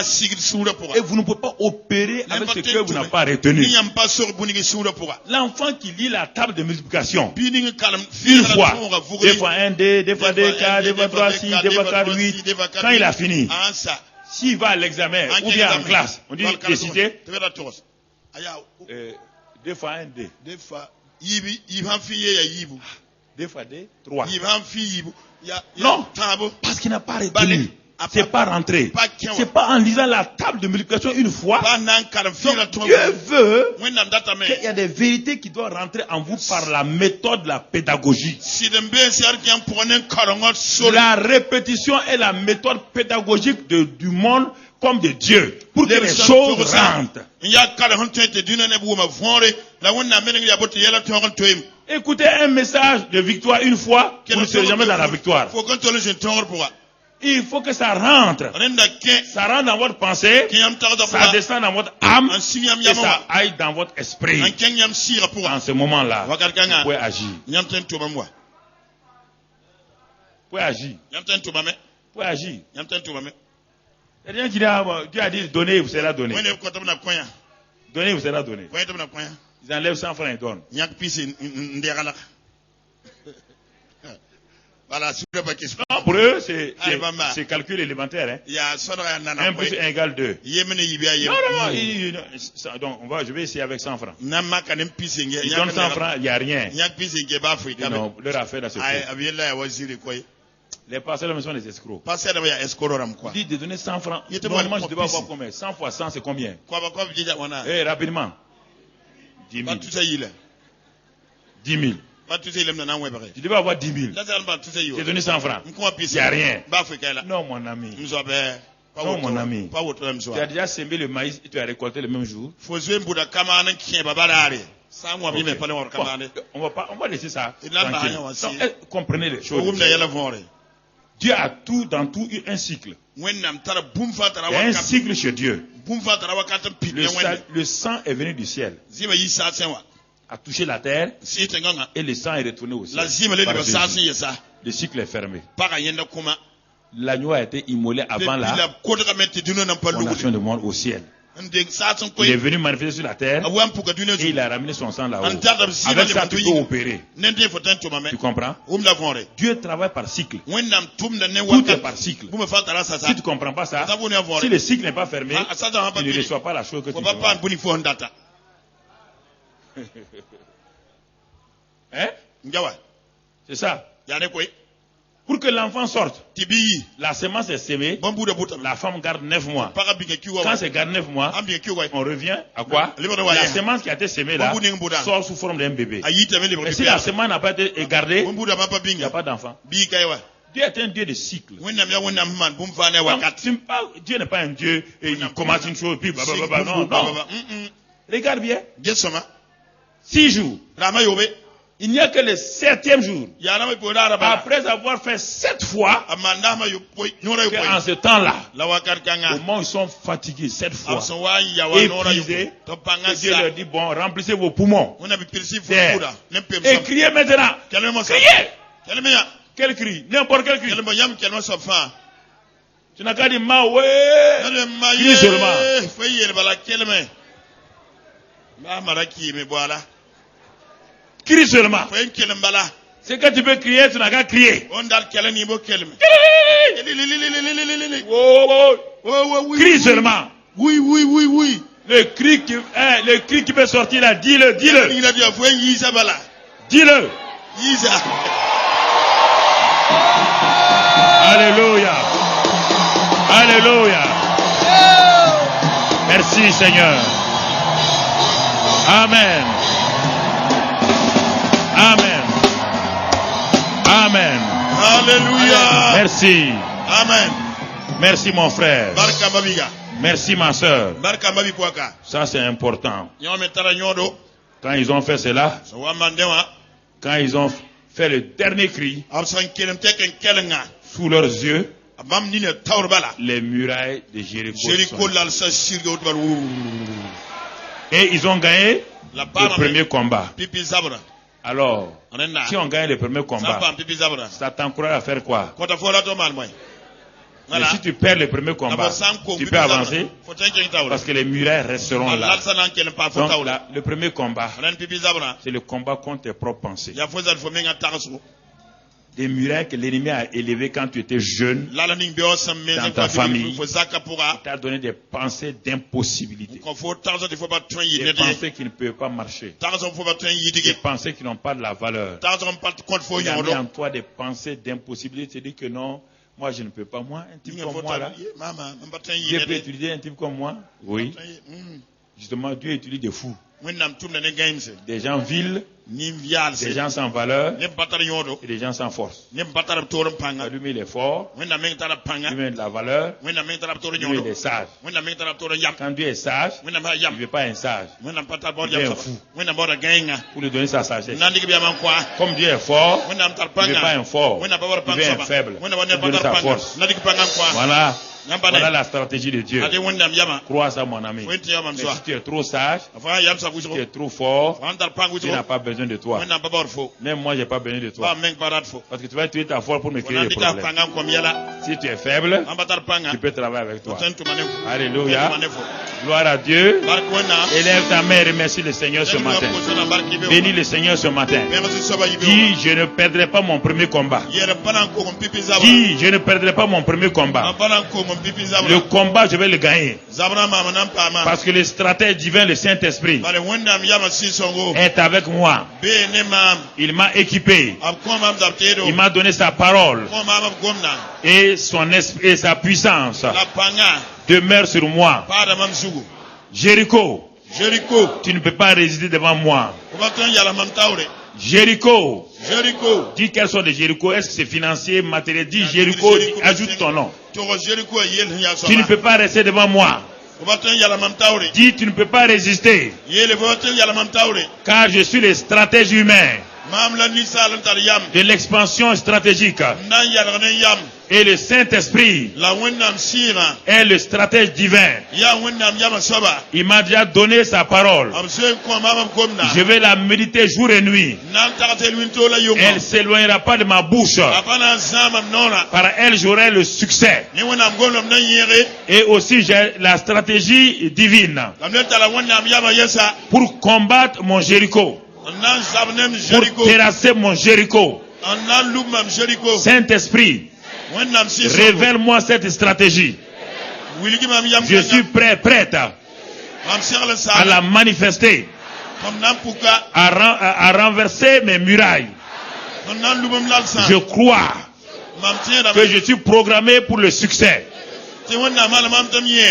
Et vous ne pouvez pas opérer avec ce que vous n'avez pas retenu. L'enfant qui lit la table de multiplication, une fois, des fois 1, 2, des fois 2, 4, des fois 3, 6, des fois 4, 8, quand il a fini, s'il va à l'examen ou bien en classe, on dit réciter 2 fois 1, 2. 2 fois 2, 3. Non, parce qu'il n'a pas retenu. C'est pas rentré. C'est pas en lisant la table de multiplication une fois. Donc, Dieu veut qu'il y a des vérités qui doivent rentrer en vous par la méthode de la pédagogie. La répétition est la méthode pédagogique du monde comme de Dieu. Pour que les choses rentrent. Écoutez un message de victoire une fois, vous ne serez jamais dans la victoire. Il faut que ça rentre. Ça rentre dans votre pensée, ça descend dans votre âme, et ça aille dans votre esprit. En ce moment-là, vous pouvez agir. Vous pouvez agir. Vous pouvez agir. Il y a des gens qui disent, Dieu a dit, donnez, vous serez donné. Donnez, vous serez donné. Ils enlèvent 100 francs et donnent. Voilà, non, pour eux, c'est calcul élémentaire. Hein. 1 plus 1 égale 2. Non, donc je vais essayer avec 100 francs. Ils donnent 100 francs, il n'y a rien. Non, leur affaire là, c'est faux. Les pasteurs sont des escrocs. Ils disent de donner 100 francs. Normalement, je devais avoir combien? 100 fois 100, c'est combien? Rapidement. 10 000. 10 000. Tu devais avoir 10 000. J'ai donné 100 francs. Il n'y a rien. Non, mon ami. Non, mon ami. Tu as déjà semé le maïs et tu as récolté le même jour. Okay. On va laisser ça. Comprenez les choses. Dieu a tout, dans tout, eu un cycle. Il y a un cycle chez Dieu. Le sang est venu du ciel, a touché la terre, et le sang est retourné au ciel. Le cycle est fermé. L'agneau a été immolé avant la fondation du monde au ciel. Il est venu manifester sur la terre et il a ramené son sang là-haut. Avec ça, tu peux opérer. Tu comprends? Dieu travaille par cycle. Tout est par cycle. Si tu ne comprends pas ça, si le cycle n'est pas fermé, tu ne reçois pas la chose que tu veux. Hein? C'est ça. Pour que l'enfant sorte, la semence est semée, la femme garde 9 mois. Quand c'est garde 9 mois, on revient à quoi? La semence qui a été semée là sort sous forme d'un bébé. Et si la semence n'a pas été gardée, il n'y a pas d'enfant. Dieu est un Dieu de cycle. Dieu n'est pas un Dieu et il commence une chose puis blablabla. Non. Regarde bien. 6 jours. Il n'y a que le 7e jour, après avoir fait 7 fois, qu'en ce temps-là, au moment où ils sont fatigués 7 fois, épuisés, Dieu leur dit, bon, remplissez vos poumons. Et criez maintenant. Criez. Quel cri? N'importe quel cri. Tu n'as qu'à dire, crie seulement. Crie seulement. C'est que tu peux crier, tu n'as qu'à crier. Crie seulement. Oui. Le cri qui peut sortir là, dis-le. Dis-le. Alléluia. Merci Seigneur. Amen. Alléluia. Merci. Amen. Merci mon frère. Merci ma soeur. Ça c'est important. Quand ils ont fait cela, quand ils ont fait le dernier cri sous leurs yeux, les murailles de Jéricho. Et ils ont gagné le premier combat. Alors, si on gagne le premier combat, ça t'encourage à faire quoi? Mais si tu perds le premier combat, tu peux avancer parce que les murailles resteront là. Donc le premier combat, c'est le combat contre tes propres pensées. Des murailles que l'ennemi a élevées quand tu étais jeune dans ta famille. Il t'a donné des pensées d'impossibilité. Des pensées qui ne peuvent pas marcher. Des pensées qui n'ont pas de la valeur. Il a mis en toi des pensées d'impossibilité. Tu dis que non, moi je ne peux pas. Moi, un type comme moi là, Dieu peut utiliser un type comme moi. Oui. Justement, Dieu utilise des fous. Des gens vils, des gens sans valeur et des gens sans force. Lui, il est fort, lui, il a de la valeur, lui, il est sage. Quand Dieu est sage, il ne veut pas un sage, il veut un fou pour lui donner sa sagesse. Comme Dieu est fort, il ne veut pas un fort, il veut un faible pour lui donner sa force. Voilà la stratégie de Dieu. Crois ça, mon ami. Mais si tu es trop sage, si tu es trop fort, Dieu n'a pas besoin de toi. Même moi, je n'ai pas besoin de toi. Parce que tu vas utiliser ta force pour me créer des problèmes. Si tu es faible, tu peux travailler avec toi. Alléluia. Gloire à Dieu. Élève ta main et remercie le Seigneur ce matin. Bénis le Seigneur ce matin. Dis, je ne perdrai pas mon premier combat. Dis, je ne perdrai pas mon premier combat. Le combat, je vais le gagner. Parce que le stratège divin, le Saint-Esprit, est avec moi. Il m'a équipé. Il m'a donné sa parole. Et son esprit et sa puissance demeure sur moi. Jéricho, tu ne peux pas résister devant moi. Jéricho. Dis quels sont les Jéricho. Est-ce que c'est financier, matériel? Dis Jéricho, ajoute ton nom. Tu ne peux pas rester devant moi. Dis tu ne peux pas résister. Car je suis le stratège humain de l'expansion stratégique. Et le Saint-Esprit est le stratège divin. Il m'a déjà donné sa parole. Je vais la méditer jour et nuit. Elle ne s'éloignera pas de ma bouche. Par elle, j'aurai le succès. Et aussi, j'ai la stratégie divine pour combattre mon Jéricho. Pour terrasser mon Jéricho. Saint-Esprit, révèle-moi cette stratégie. Je suis prête à la manifester, à renverser mes murailles. Je crois que je suis programmé pour le succès.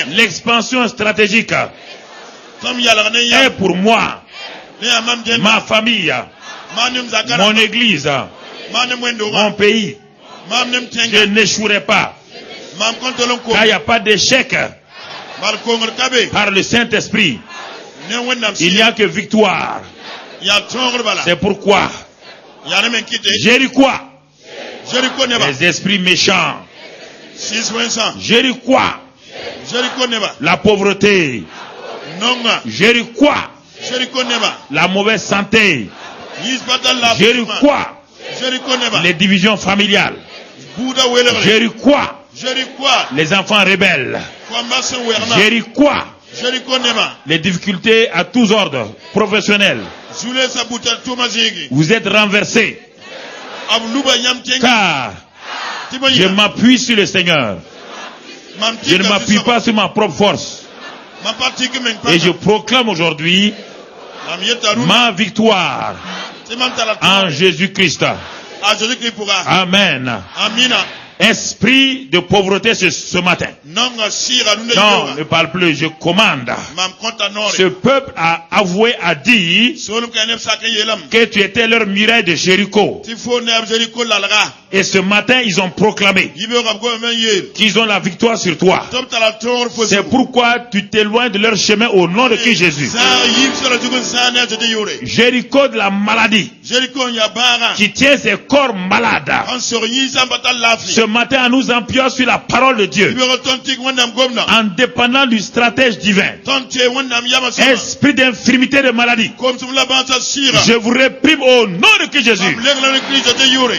L'expansion stratégique est pour moi, ma famille, mon église, mon pays. Je n'échouerai pas. Car il n'y a pas d'échec par le Saint-Esprit. Il n'y a que victoire. C'est pourquoi Jéricho, les esprits méchants, Jéricho, la pauvreté, Jéricho, la mauvaise santé, Jéricho, les divisions familiales, Jéricho, les enfants rebelles, Jéricho, les difficultés à tous ordres professionnels. Vous êtes renversés. Car je m'appuie sur le Seigneur. Je ne m'appuie pas sur ma propre force. Et je proclame aujourd'hui ma victoire en Jésus-Christ. Amen. Esprit de pauvreté ce matin. Non, ne parle plus, je commande. Ce peuple a avoué, a dit que tu étais leur muraille de Jéricho. Et ce matin, ils ont proclamé qu'ils ont la victoire sur toi. C'est pourquoi tu t'éloignes de leur chemin au nom de Christ Jésus. Jéricho de la maladie, qui tient ses corps malades. Ce matin, en nous appuyant sur la parole de Dieu, en dépendant du stratège divin, esprit d'infirmité de maladie, je vous réprime au nom de Christ Jésus.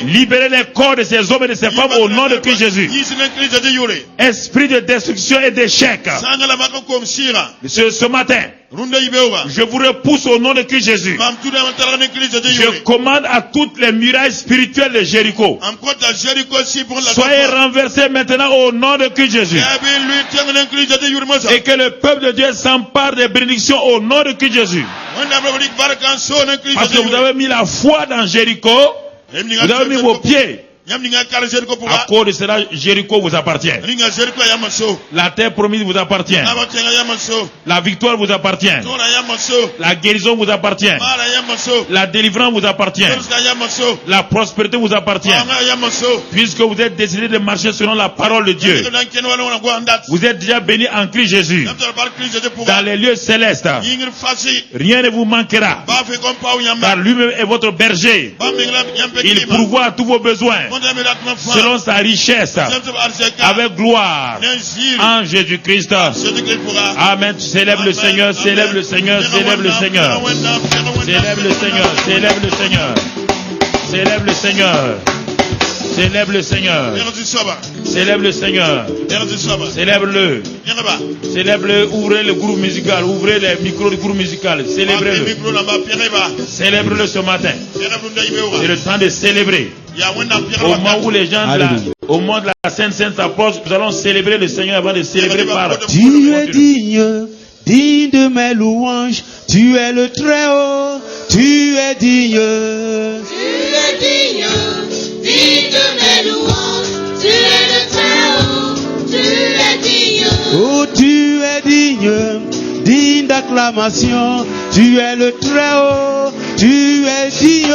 Libérez les corps de ces hommes et de ces femmes au nom de Christ Jésus. Esprit de destruction et d'échec, ce matin, je vous repousse au nom de Christ Jésus. Je commande à toutes les murailles spirituelles de Jéricho, soyez renversés maintenant au nom de Christ Jésus. Et que le peuple de Dieu s'empare des bénédictions au nom de Christ Jésus. Parce que vous avez mis la foi dans Jéricho, vous avez mis vos pieds. À cause de cela, Jéricho vous appartient. La terre promise vous appartient. La victoire vous appartient. La guérison vous appartient. La délivrance vous appartient. La prospérité vous appartient. Puisque vous êtes décidé de marcher selon la parole de Dieu, vous êtes déjà bénis en Christ Jésus. Dans les lieux célestes, rien ne vous manquera. Car lui-même est votre berger. Il pourvoit à tous vos besoins selon sa richesse, avec gloire, en Jésus-Christ. Amen. Célèbre le Seigneur, célèbre le Seigneur, célèbre le Seigneur. Célèbre le Seigneur, célèbre le Seigneur. Célèbre le Seigneur. Célèbre le Seigneur. Célèbre le Seigneur. Célèbre-le. Célèbre-le. Ouvrez le groupe musical. Ouvrez les micros du groupe musical. Célébrez-le. Célèbre-le ce matin. C'est le temps de célébrer. Au moment où les gens au moment de la Sainte s'approche, nous allons célébrer le Seigneur avant de célébrer par Tu es digne, digne de mes louanges. Tu es le Très-Haut. Tu es digne. Tu es digne, digne de mes louanges. Tu es le Très-Haut. Tu es digne. Oh, tu es digne, digne d'acclamation. Tu es le Très-Haut. Tu es digne.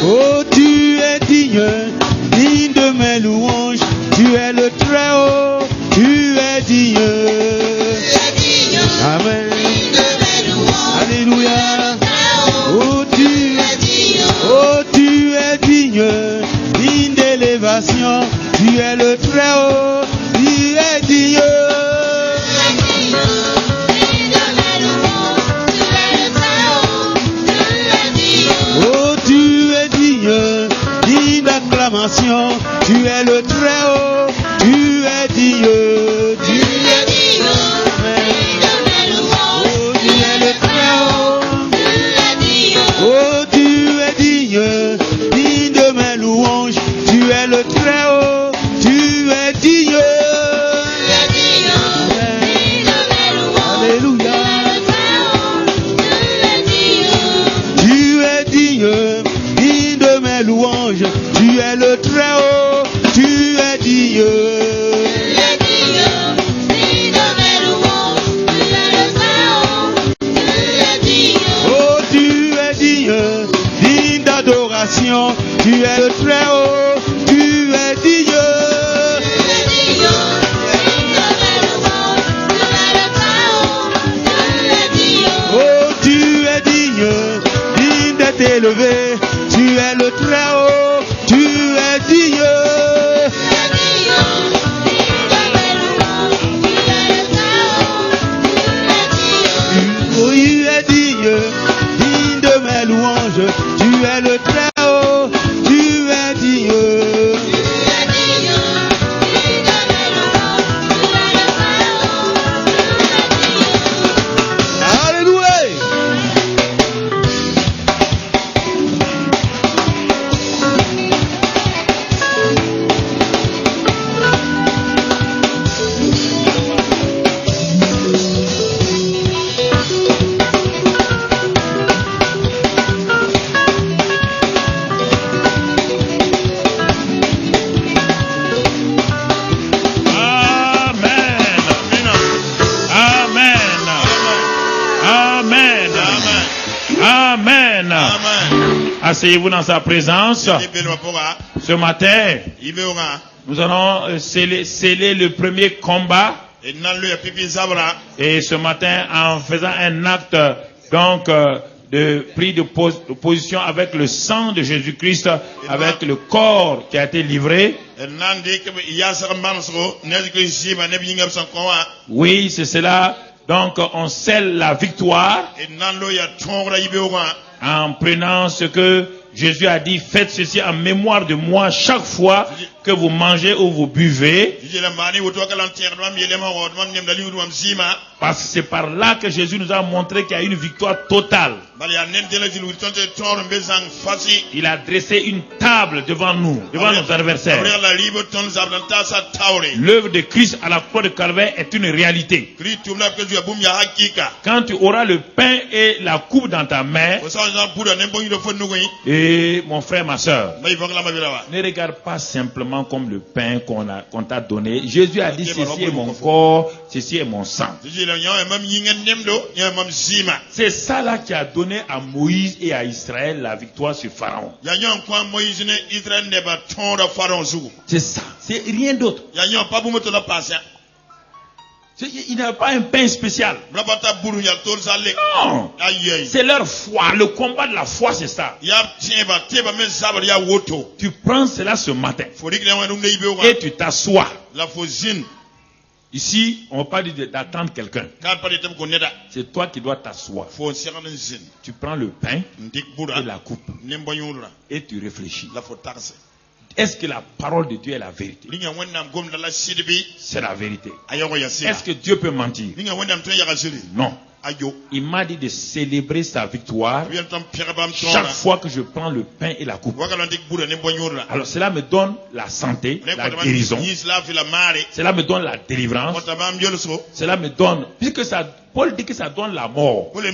Oh, tu es digne, digne de mes louanges. Tu es le Très-Haut, tu es digne. Amen. Alléluia. Oh, tu es digne, digne d'élévation. Tu es le Très-Haut, tu es digne. Digne d'acclamation, tu es le Très-Haut, tu es digne, tu es digne, oh, tu es le Très-Haut, oh, tu es digne, digne de mes louanges, tu es le Très-Haut, tu es digne, alléluia, tu es digne, digne de mes louanges. Tu es le Très-Haut, tu es digne. Oh, tu es digne, digne d'adoration. Tu es le Très-Haut, tu es digne. Oh, tu es digne, digne d'être élevé. Tu es le Très-Haut, tu es digne. Oh, tu es digne, digne de mes louanges. Tu es le Très-Haut, tu es digne. Asseyez-vous dans sa présence. Ce matin, nous allons sceller le premier combat Et ce matin, en faisant un acte donc de prise de position avec le sang de Jésus-Christ, avec le corps qui a été livré. Oui, c'est cela. Donc on scelle la victoire en prenant ce que Jésus a dit, faites ceci en mémoire de moi chaque fois que vous mangez ou vous buvez. Parce que c'est par là que Jésus nous a montré qu'il y a une victoire totale. Il a dressé une table devant nous, devant nos adversaires. L'œuvre de Christ à la croix de Calvaire est une réalité. Quand tu auras le pain et la coupe dans ta main, et mon frère, ma soeur, ne regarde pas simplement comme le pain qu'on t'a donné. Jésus a dit, ceci est mon corps, ceci est mon sang. C'est ça là qui a donné à Moïse et à Israël la victoire sur Pharaon. C'est ça, c'est rien d'autre. Il n'y a pas un pain spécial. Non. C'est leur foi. Le combat de la foi, c'est ça. Tu prends cela ce matin. Et tu t'assois. Ici, on ne va pas dire d'attendre quelqu'un. C'est toi qui dois t'asseoir. Tu prends le pain et la coupe. Et tu réfléchis. Est-ce que la parole de Dieu est la vérité? C'est la vérité. Est-ce que Dieu peut mentir? Non. Il m'a dit de célébrer sa victoire chaque fois que je prends le pain et la coupe. Alors cela me donne la santé, la guérison. Cela me donne la délivrance. Cela me donne, puisque ça, Paul dit que ça donne la mort. Au lieu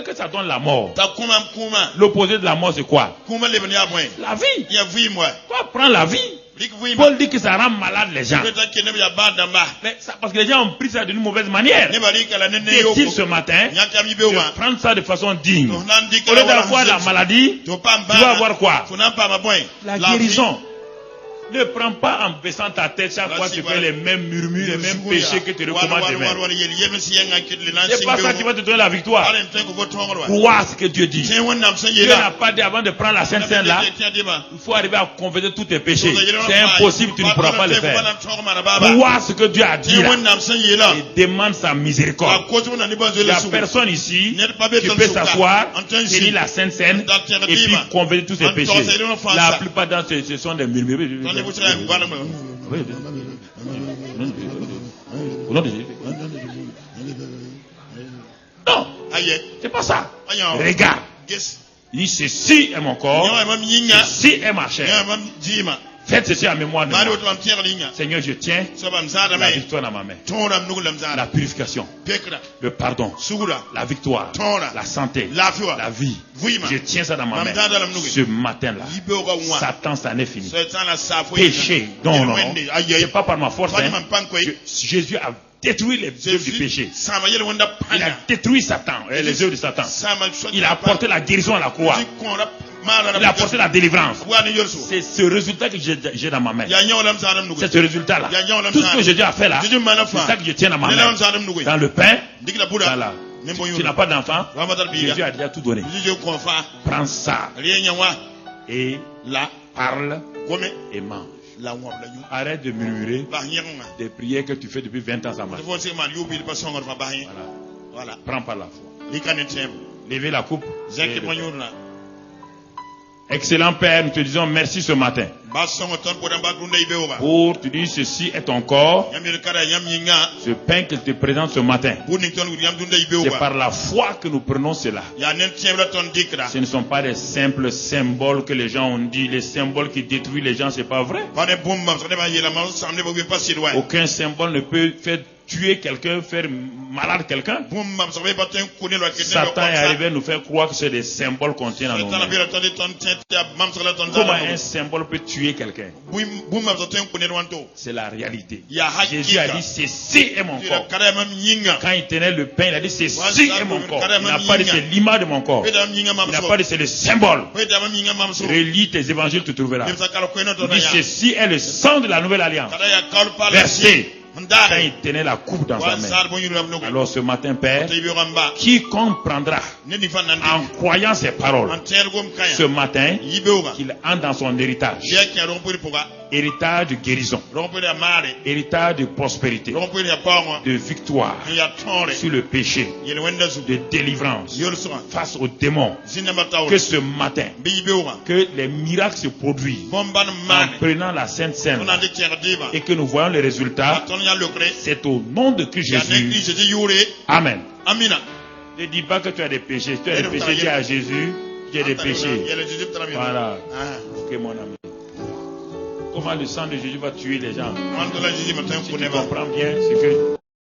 que ça donne la mort, l'opposé de la mort c'est quoi? La vie. Toi prends la vie. Paul dit que ça rend malade les gens. Mais ça, parce que les gens ont pris ça d'une mauvaise manière. Qu'est-il ce matin de prendre ça de façon digne? Au lieu d'avoir la maladie, tu vas avoir quoi? La guérison. Ne prends pas en baissant ta tête chaque fois que tu fais les mêmes murmures, les mêmes péchés que tu recommandes demain. C'est pas ça qui va te donner la victoire. Crois ce que Dieu dit. Dieu n'a pas dit avant de prendre la Sainte Seine là, il faut arriver à confesser tous tes péchés. C'est impossible, tu ne pourras pas le faire. Crois ce que Dieu a dit là et demande sa miséricorde. Il n'y a personne ici qui peut s'asseoir, tenir la Sainte Seine et puis confesser tous ses péchés. La plupart d'entre eux, ce sont des murmures. Non, c'est pas ça. Regarde. Il dit ceci est mon corps, ceci est ma chair. Faites ceci en mémoire de moi. Seigneur, je tiens la victoire dans ma main. La purification, le pardon, la victoire, la santé, la vie. Je tiens ça dans ma main. Ce matin-là, Satan, ça n'est fini. Péché, non. C'est pas par ma force. Jésus a détruit les œuvres du péché. Il a détruit Satan, les œuvres de Satan. Il a apporté la guérison à la croix. Il a apporté la délivrance. C'est ce résultat que j'ai dans ma main. C'est ce résultat-là. Tout ce que Jésus a fait là, c'est ça que je tiens dans ma main. Dans le pain, dans la... Tu n'as pas d'enfant, Jésus a déjà tout donné. Prends ça et parle et mange. Arrête de murmurer des prières que tu fais depuis 20 ans, ça marche. Voilà. Prends par la foi. Levez la coupe. Excellent Père, nous te disons merci ce matin. Pour te dire ceci est ton corps. Ce pain qu'il te présente ce matin. C'est par la foi que nous prenons cela. Ce ne sont pas des simples symboles que les gens ont dit. Les symboles qui détruisent les gens, c'est pas vrai. Aucun symbole ne peut faire tuer quelqu'un, faire malade quelqu'un. Satan est arrivé à nous faire croire que c'est des symboles qu'on tient dans nos mains. Comment un symbole peut tuer quelqu'un? C'est la réalité. Jésus a dit ceci est mon corps. Quand il tenait le pain, il a dit ceci est mon corps. Il n'a pas dit c'est l'image de mon corps. Il n'a pas dit c'est le symbole. Relis tes évangiles, tu trouveras. Il dit ceci est le sang de la nouvelle alliance, versé quand il tenait la coupe dans sa main. Alors ce matin, Père, quiconque prendra en croyant ces paroles ce matin, qu'il entre dans son héritage. Héritage de guérison, héritage de prospérité, de victoire sur le péché, de délivrance face aux démons. Que ce matin, que les miracles se produisent en prenant la Sainte Seine et que nous voyons les résultats. C'est au nom de Christ Jésus. Amen. Ne dis pas que tu as des péchés. Tu as des péchés, dis à Jésus, tu as des péchés. Voilà. Ok, mon ami. Comment le sang de Jésus va tuer les gens? Si tu comprends bien ce que